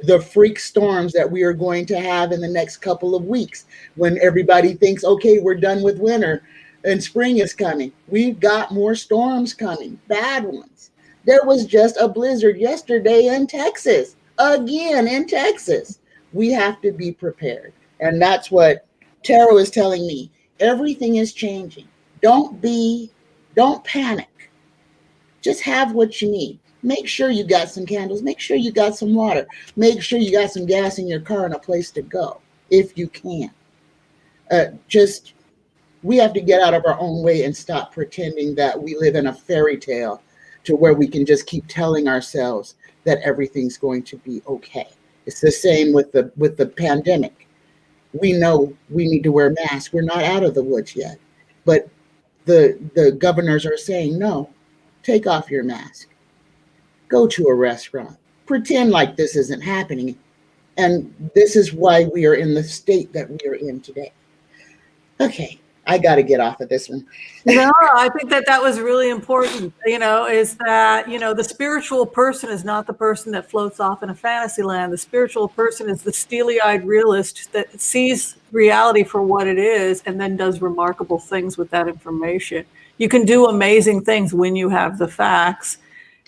Speaker 3: The freak storms that we are going to have in the next couple of weeks, when everybody thinks, okay, we're done with winter and spring is coming. We've got more storms coming, bad ones. There was just a blizzard yesterday in Texas, again in Texas. We have to be prepared. And that's what Tarot is telling me. Everything is changing. Don't panic. Just have what you need. Make sure you got some candles. Make sure you got some water. Make sure you got some gas in your car and a place to go, if you can. We have to get out of our own way and stop pretending that we live in a fairy tale to where we can just keep telling ourselves that everything's going to be okay. It's the same with the pandemic. We know we need to wear masks. We're not out of the woods yet. But the governors are saying, no, take off your mask. Go to a restaurant. Pretend like this isn't happening. And this is why we are in the state that we are in today. Okay, I got to get off of this one.
Speaker 2: No, I think that was really important, is that, the spiritual person is not the person that floats off in a fantasy land. The spiritual person is the steely-eyed realist that sees reality for what it is and then does remarkable things with that information. You can do amazing things when you have the facts.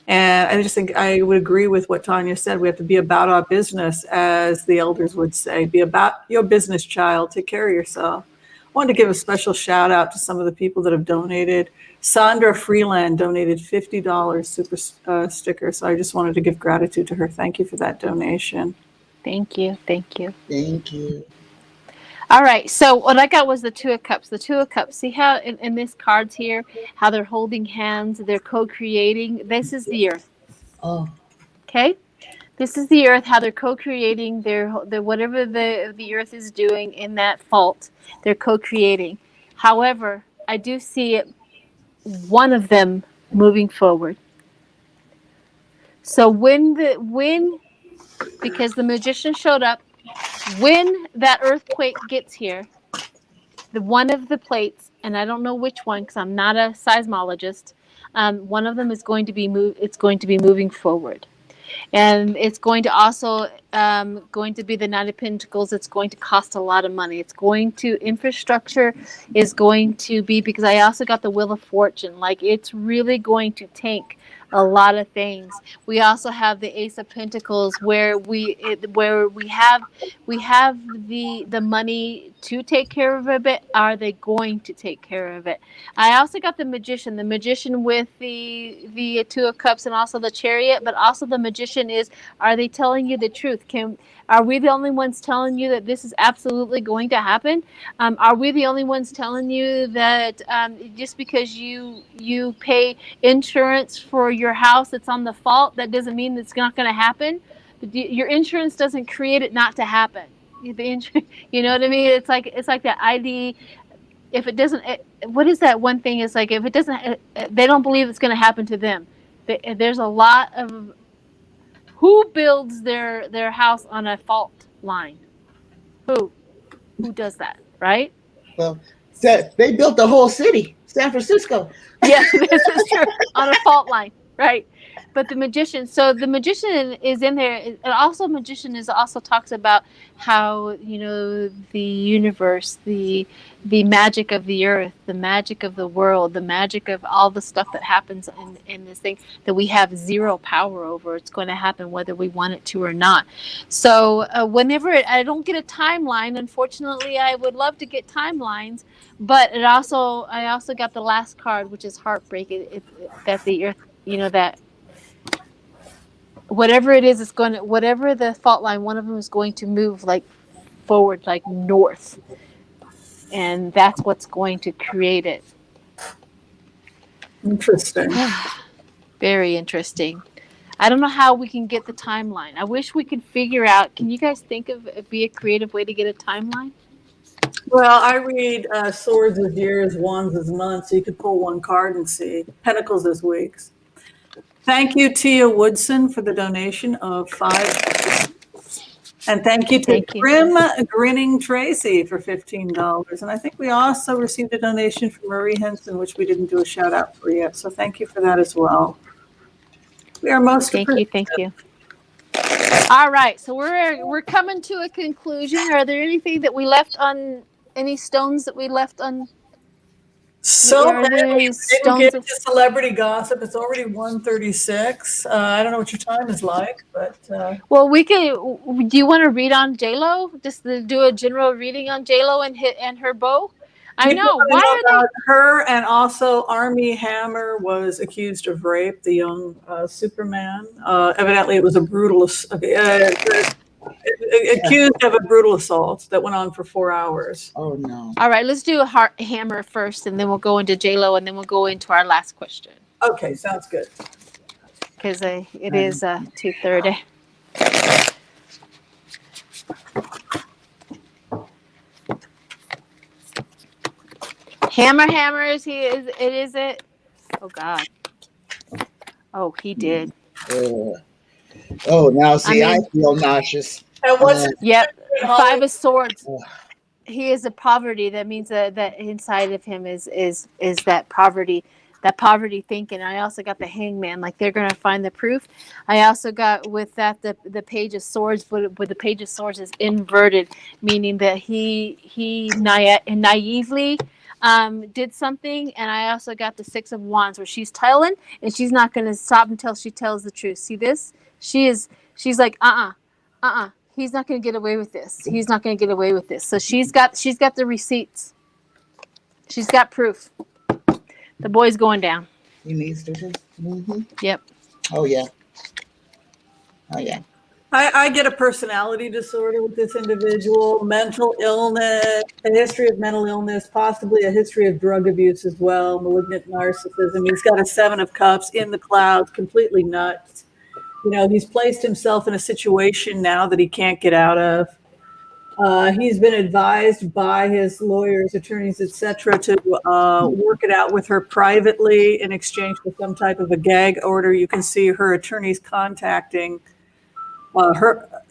Speaker 2: And I just think I would agree with what Tanya said. We have to be about our business, as the elders would say. Be about your business, child. Take care of yourself. I wanted to give a special shout out to some of the people that have donated. Sandra Freeland donated $50 super sticker. So I just wanted to give gratitude to her. Thank you for that donation.
Speaker 1: Thank you. Thank you.
Speaker 3: Thank you.
Speaker 1: All right. So what I got was the Two of Cups. The Two of Cups. See how in this cards here, how they're holding hands, they're co-creating. This is the Earth.
Speaker 3: Oh.
Speaker 1: Okay. This is the Earth, how they're co-creating their whatever the Earth is doing in that fault, they're co-creating. However, I do see it, one of them moving forward. So because the Magician showed up, when that earthquake gets here, the one of the plates, and I don't know which one because I'm not a seismologist, one of them is going to be moving forward. And it's going to also going to be the Nine of Pentacles. It's going to cost a lot of money. Infrastructure is going to be, because I also got the Wheel of Fortune. Like, it's really going to tank a lot of things. We also have the Ace of Pentacles, where we have the money to take care of it. Are they going to take care of it? I also got the Magician with the Two of Cups and also the Chariot, but also the Magician is, are they telling you the truth? Are we the only ones telling you that this is absolutely going to happen? Are we the only ones telling you that just because you pay insurance for your house that's on the fault, that doesn't mean it's not going to happen? Your insurance doesn't create it not to happen. You know what I mean? It's like that ID. If it doesn't, what is that one thing? It's like, if it doesn't, they don't believe it's going to happen to them. There's a lot of, who builds their house on a fault line? Who does that, right?
Speaker 3: Well, they built the whole city, San Francisco.
Speaker 1: Yeah, this is true, on a fault line, right? But the Magician, so the Magician is in there, and also Magician also talks about how, the universe, the magic of the earth, the magic of the world, the magic of all the stuff that happens in this thing that we have zero power over. It's going to happen whether we want it to or not. So whenever I don't get a timeline, unfortunately, I would love to get timelines, but I also got the last card, which is heartbreak. That the earth, that whatever it is, whatever the fault line, one of them is going to move like forward, like north. And that's what's going to create it.
Speaker 2: Interesting.
Speaker 1: Very interesting. I don't know how we can get the timeline. I wish we could figure out, can you guys think of be a creative way to get a timeline?
Speaker 2: Well, I read swords as years, wands as months. So you could pull one card and see. Pentacles as weeks. Thank you, Tia Woodson, for the donation of $5. And thank you to
Speaker 1: Thank you.
Speaker 2: Grim Grinning Tracy for $15. And I think we also received a donation from Marie Henson, which we didn't do a shout out for yet. So thank you for that as well. We are most
Speaker 1: Thank you. Thank you. All right. So we're coming to a conclusion. Are there anything that we left on, any stones that we left on?
Speaker 2: So
Speaker 1: Are there any
Speaker 2: we didn't
Speaker 1: stones
Speaker 2: get
Speaker 1: of-
Speaker 2: to celebrity gossip. It's already 1:36. I don't know what your time is like, but
Speaker 1: Well, we could. Do you want to read on J-Lo? Just to do a general reading on J-Lo and her beau? I
Speaker 2: people
Speaker 1: know.
Speaker 2: wanna
Speaker 1: Why
Speaker 2: know
Speaker 1: are they?
Speaker 2: about her? And also, Armie Hammer was accused of rape, the young Superman. Evidently, it was a brutal accused of a brutal assault that went on for 4 hours.
Speaker 3: Oh no.
Speaker 1: All right, let's do a Hammer first, and then we'll go into J-Lo, and then we'll go into our last question.
Speaker 2: Okay, sounds good.
Speaker 1: Because it is 2:30. Hammer, is he? Is it? Oh God. Oh, he did.
Speaker 3: Oh, now see, I
Speaker 1: mean-
Speaker 3: feel nauseous.
Speaker 2: And what's
Speaker 1: Yep.
Speaker 2: Holly?
Speaker 1: 5 of Swords.
Speaker 3: Ugh.
Speaker 1: He is a poverty. That means that inside of him is that poverty. That poverty thinking. I also got the Hangman, like they're gonna find the proof. I also got with that the Page of Swords, but the Page of Swords is inverted, meaning that he naively did something. And I also got the Six of Wands, where she's telling, and she's not gonna stop until she tells the truth. See this? She's like he's not gonna get away with this. He's not gonna get away with this. So she's got the receipts. She's got proof. The boy's going down.
Speaker 3: He needs to. Mm-hmm.
Speaker 1: Yep.
Speaker 3: Oh yeah. Oh yeah.
Speaker 2: I get a personality disorder with this individual, mental illness, a history of mental illness, possibly a history of drug abuse as well, malignant narcissism. He's got a 7 of Cups in the clouds, completely nuts. You know, he's placed himself in a situation now that he can't get out of. He's been advised by his lawyers, attorneys, etc., to work it out with her privately in exchange for some type of a gag order. You can see her attorneys contacting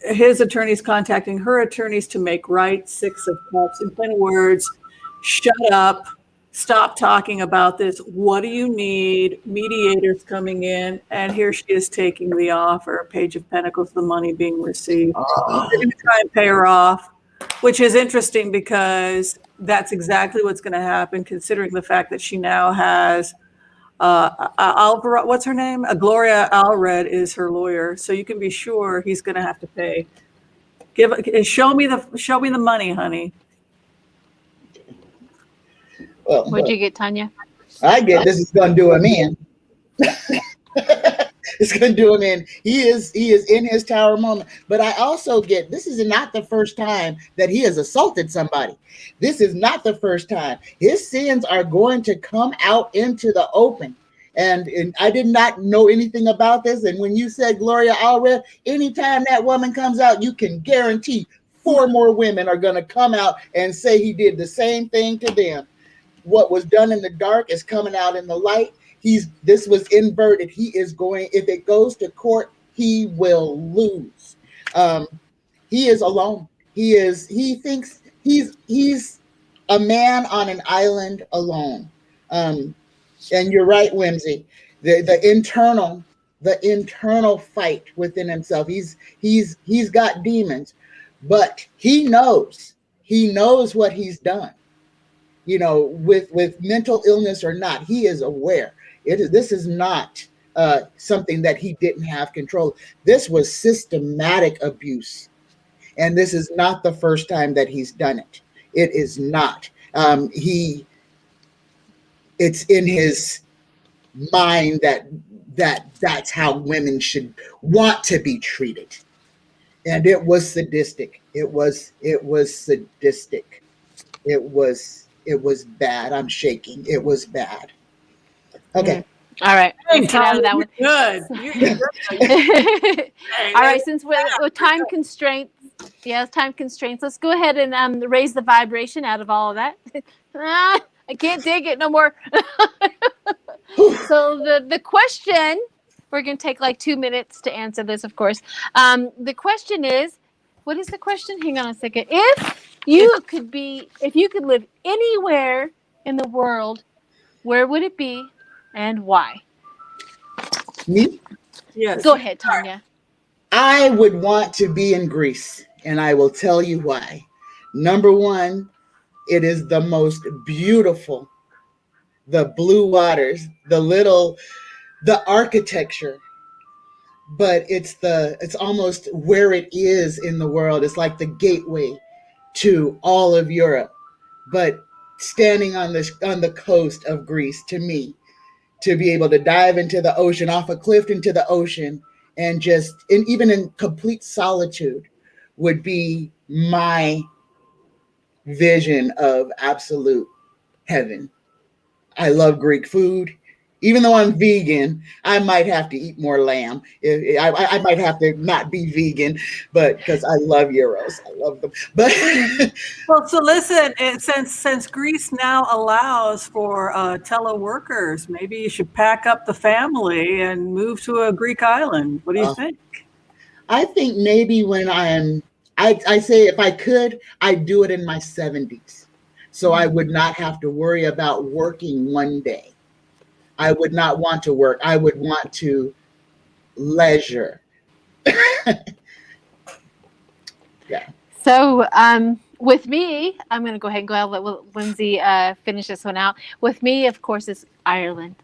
Speaker 2: his attorneys contacting her attorneys to make right. 6 of Cups. In plain words, shut up. Stop talking about this. What do you need? Mediators coming in, and here she is taking the offer. Page of Pentacles, the money being received. They're going to try and pay her off, which is interesting because that's exactly what's going to happen, considering the fact that she now has what's her name? Gloria Allred is her lawyer, so you can be sure he's going to have to pay. Show me the money, honey.
Speaker 3: Well,
Speaker 1: What'd you get, Tanya?
Speaker 3: I get this is gonna do him in. It's gonna do him in. He is in his tower moment. But I also get this is not the first time that he has assaulted somebody. This is not the first time. His sins are going to come out into the open. And I did not know anything about this. And when you said Gloria Allred, anytime that woman comes out, you can guarantee 4 more women are going to come out and say he did the same thing to them. What was done in the dark is coming out in the light. This was inverted. He is going, if it goes to court, he will lose. He is alone. He thinks he's a man on an island alone. And you're right, Whimsy. The internal fight within himself. He's got demons, but he knows what he's done. You know, with mental illness or not, he is aware. This is not something that he didn't have control. This was systematic abuse, and this is not the first time that he's done it. It is not. It's in his mind that's how women should want to be treated, and it was sadistic. It was sadistic. It was bad. I'm shaking. It was bad. Okay.
Speaker 1: All right. Let's get out of that one.
Speaker 2: Good.
Speaker 1: All right. Since with time constraints, time constraints. Let's go ahead and raise the vibration out of all of that. I can't take it no more. So the question We're going to take like 2 minutes to answer this, of course. The question is, what is the question? Hang on a second. If you could live anywhere in the world, where would it be and why?
Speaker 3: Me?
Speaker 2: Yes.
Speaker 1: Go ahead, Tanya.
Speaker 3: I would want to be in Greece, and I will tell you why. Number one, it is the most beautiful, the blue waters, the architecture, but it's almost where it is in the world. It's like the gateway to all of Europe. But standing on the coast of Greece, to me, to be able to dive into the ocean, off a cliff into the ocean, and even in complete solitude would be my vision of absolute heaven. I love Greek food. Even though I'm vegan, I might have to eat more lamb. I might have to not be vegan, but because I love euros, I love them. But
Speaker 2: Well, so listen, since Greece now allows for teleworkers, maybe you should pack up the family and move to a Greek island. What do you think?
Speaker 3: I think maybe when I say if I could, I'd do it in my 70s. So I would not have to worry about working one day. I would not want to work. I would want to leisure. Yeah.
Speaker 1: So with me, I'm going to go ahead and let Whimsy finish this one out. With me, of course, is Ireland.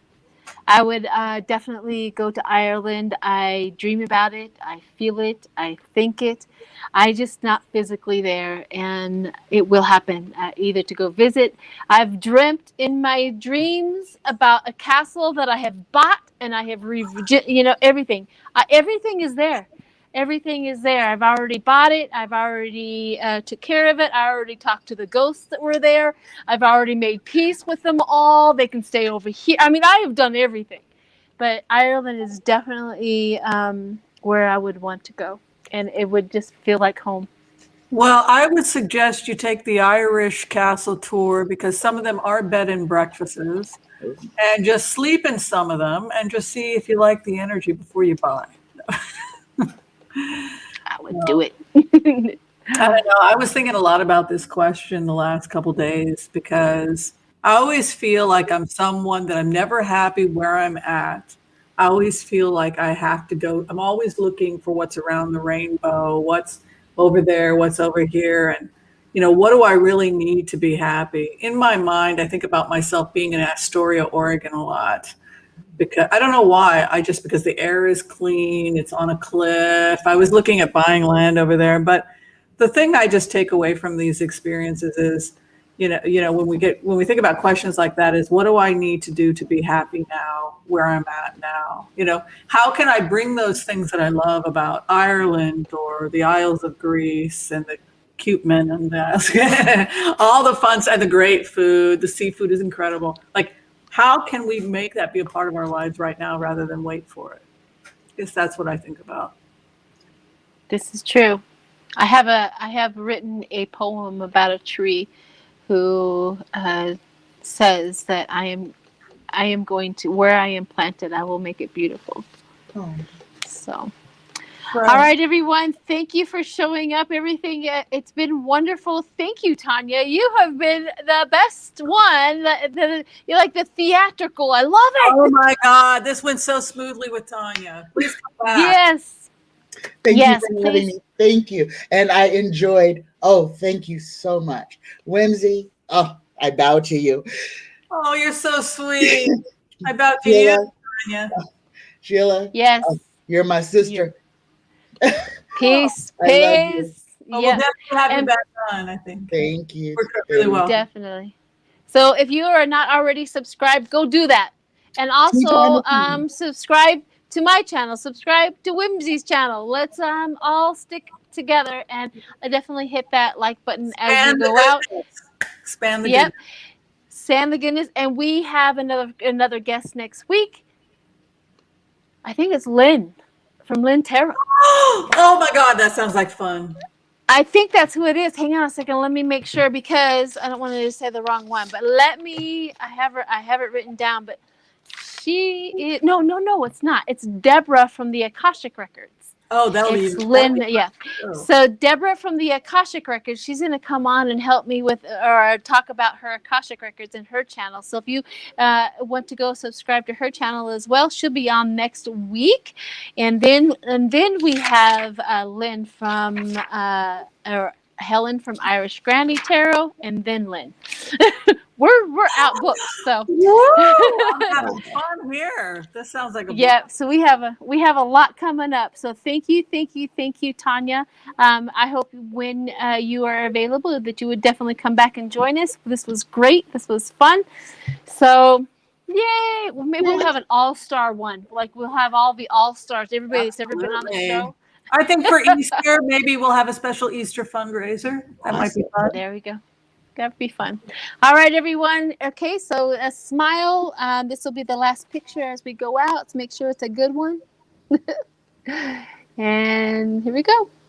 Speaker 1: I would definitely go to Ireland. I dream about it. I feel it. I think it. I just not physically there, and it will happen either to go visit. I've dreamt in my dreams about a castle that I have bought, and I have everything. Everything is there. Everything is there. I've already bought it. I've already took care of it. I already talked to the ghosts that were there. I've already made peace with them all. They can stay over here. I mean, I have done everything. But Ireland is definitely where I would want to go. And it would just feel like home.
Speaker 2: Well, I would suggest you take the Irish castle tour because some of them are bed and breakfasts, and just sleep in some of them and just see if you like the energy before you buy.
Speaker 1: I would do it.
Speaker 2: I don't know. I was thinking a lot about this question the last couple of days because I always feel like I'm someone that I'm never happy where I'm at. I always feel like I have to go. I'm always looking for what's around the rainbow, what's over there, what's over here. And, what do I really need to be happy? In my mind, I think about myself being in Astoria, Oregon a lot. Because I don't know why, because the air is clean, it's on a cliff. I was looking at buying land over there, but the thing I just take away from these experiences is, when we think about questions like that is, what do I need to do to be happy now, where I'm at now? How can I bring those things that I love about Ireland or the Isles of Greece and the cute men and all the fun and the great food, the seafood is incredible. Like, how can we make that be a part of our lives right now rather than wait for it? I guess that's what I think about.
Speaker 1: This is true. I have written a poem about a tree who says that I am going to, where I am planted, I will make it beautiful.
Speaker 3: Oh.
Speaker 1: So. All right, everyone. Thank you for showing up. Everything. It's been wonderful. Thank you, Tanya. You have been the best one. You're like the theatrical. I love it.
Speaker 2: Oh my God, this went so smoothly with Tanya. Please come back.
Speaker 1: Yes.
Speaker 3: Thank you for having me. Thank you. And I enjoyed. Oh, thank you so much. Whimsy. Oh, I bow to you.
Speaker 2: Oh, you're so sweet. I bow to
Speaker 3: Sheila,
Speaker 2: you, Tanya.
Speaker 3: Sheila.
Speaker 1: Yes.
Speaker 3: You're my sister.
Speaker 1: Peace.
Speaker 3: I love you.
Speaker 1: Peace.
Speaker 2: Oh, we'll definitely have you back on, I think.
Speaker 3: Thank you.
Speaker 2: Worked out really well.
Speaker 1: Definitely. So if you are not already subscribed, go do that. And also subscribe to my channel. Subscribe to Whimsy's channel. Let's all stick together and definitely hit that like button as we go out.
Speaker 2: Expand the goodness.
Speaker 1: Expand the goodness. And we have another guest next week. I think it's Lynn from Lynn Tarot.
Speaker 2: Oh my God, that sounds like fun.
Speaker 1: I think that's who it is. Hang on a second. Let me make sure because I don't want to say the wrong one. But I have it written down. But she is, no, it's not. It's Deborah from the Akashic Records.
Speaker 2: Oh, that'll be
Speaker 1: It's
Speaker 2: even
Speaker 1: Lynn,
Speaker 2: better.
Speaker 1: yeah.
Speaker 2: Oh.
Speaker 1: So Deborah from the Akashic Records, she's going to come on and help me with or talk about her Akashic Records and her channel. So if you want to go subscribe to her channel as well, she'll be on next week. And then we have Lynn from or Helen from Irish Granny Tarot, and then Lynn. we're outbooked, so
Speaker 2: I'm having fun here. This sounds like a
Speaker 1: yeah. So we have a lot coming up. So thank you, Tanya. I hope when you are available that you would definitely come back and join us. This was great. This was fun. So yay! Well, maybe we'll have an all-star one. Like we'll have all the all-stars. Everybody that's ever been on the show.
Speaker 2: I think for Easter, maybe we'll have a special Easter fundraiser. That might be fun.
Speaker 1: There we go. That'd be fun. All right, everyone. Okay, so a smile. This will be the last picture as we go out to make sure it's a good one. And here we go.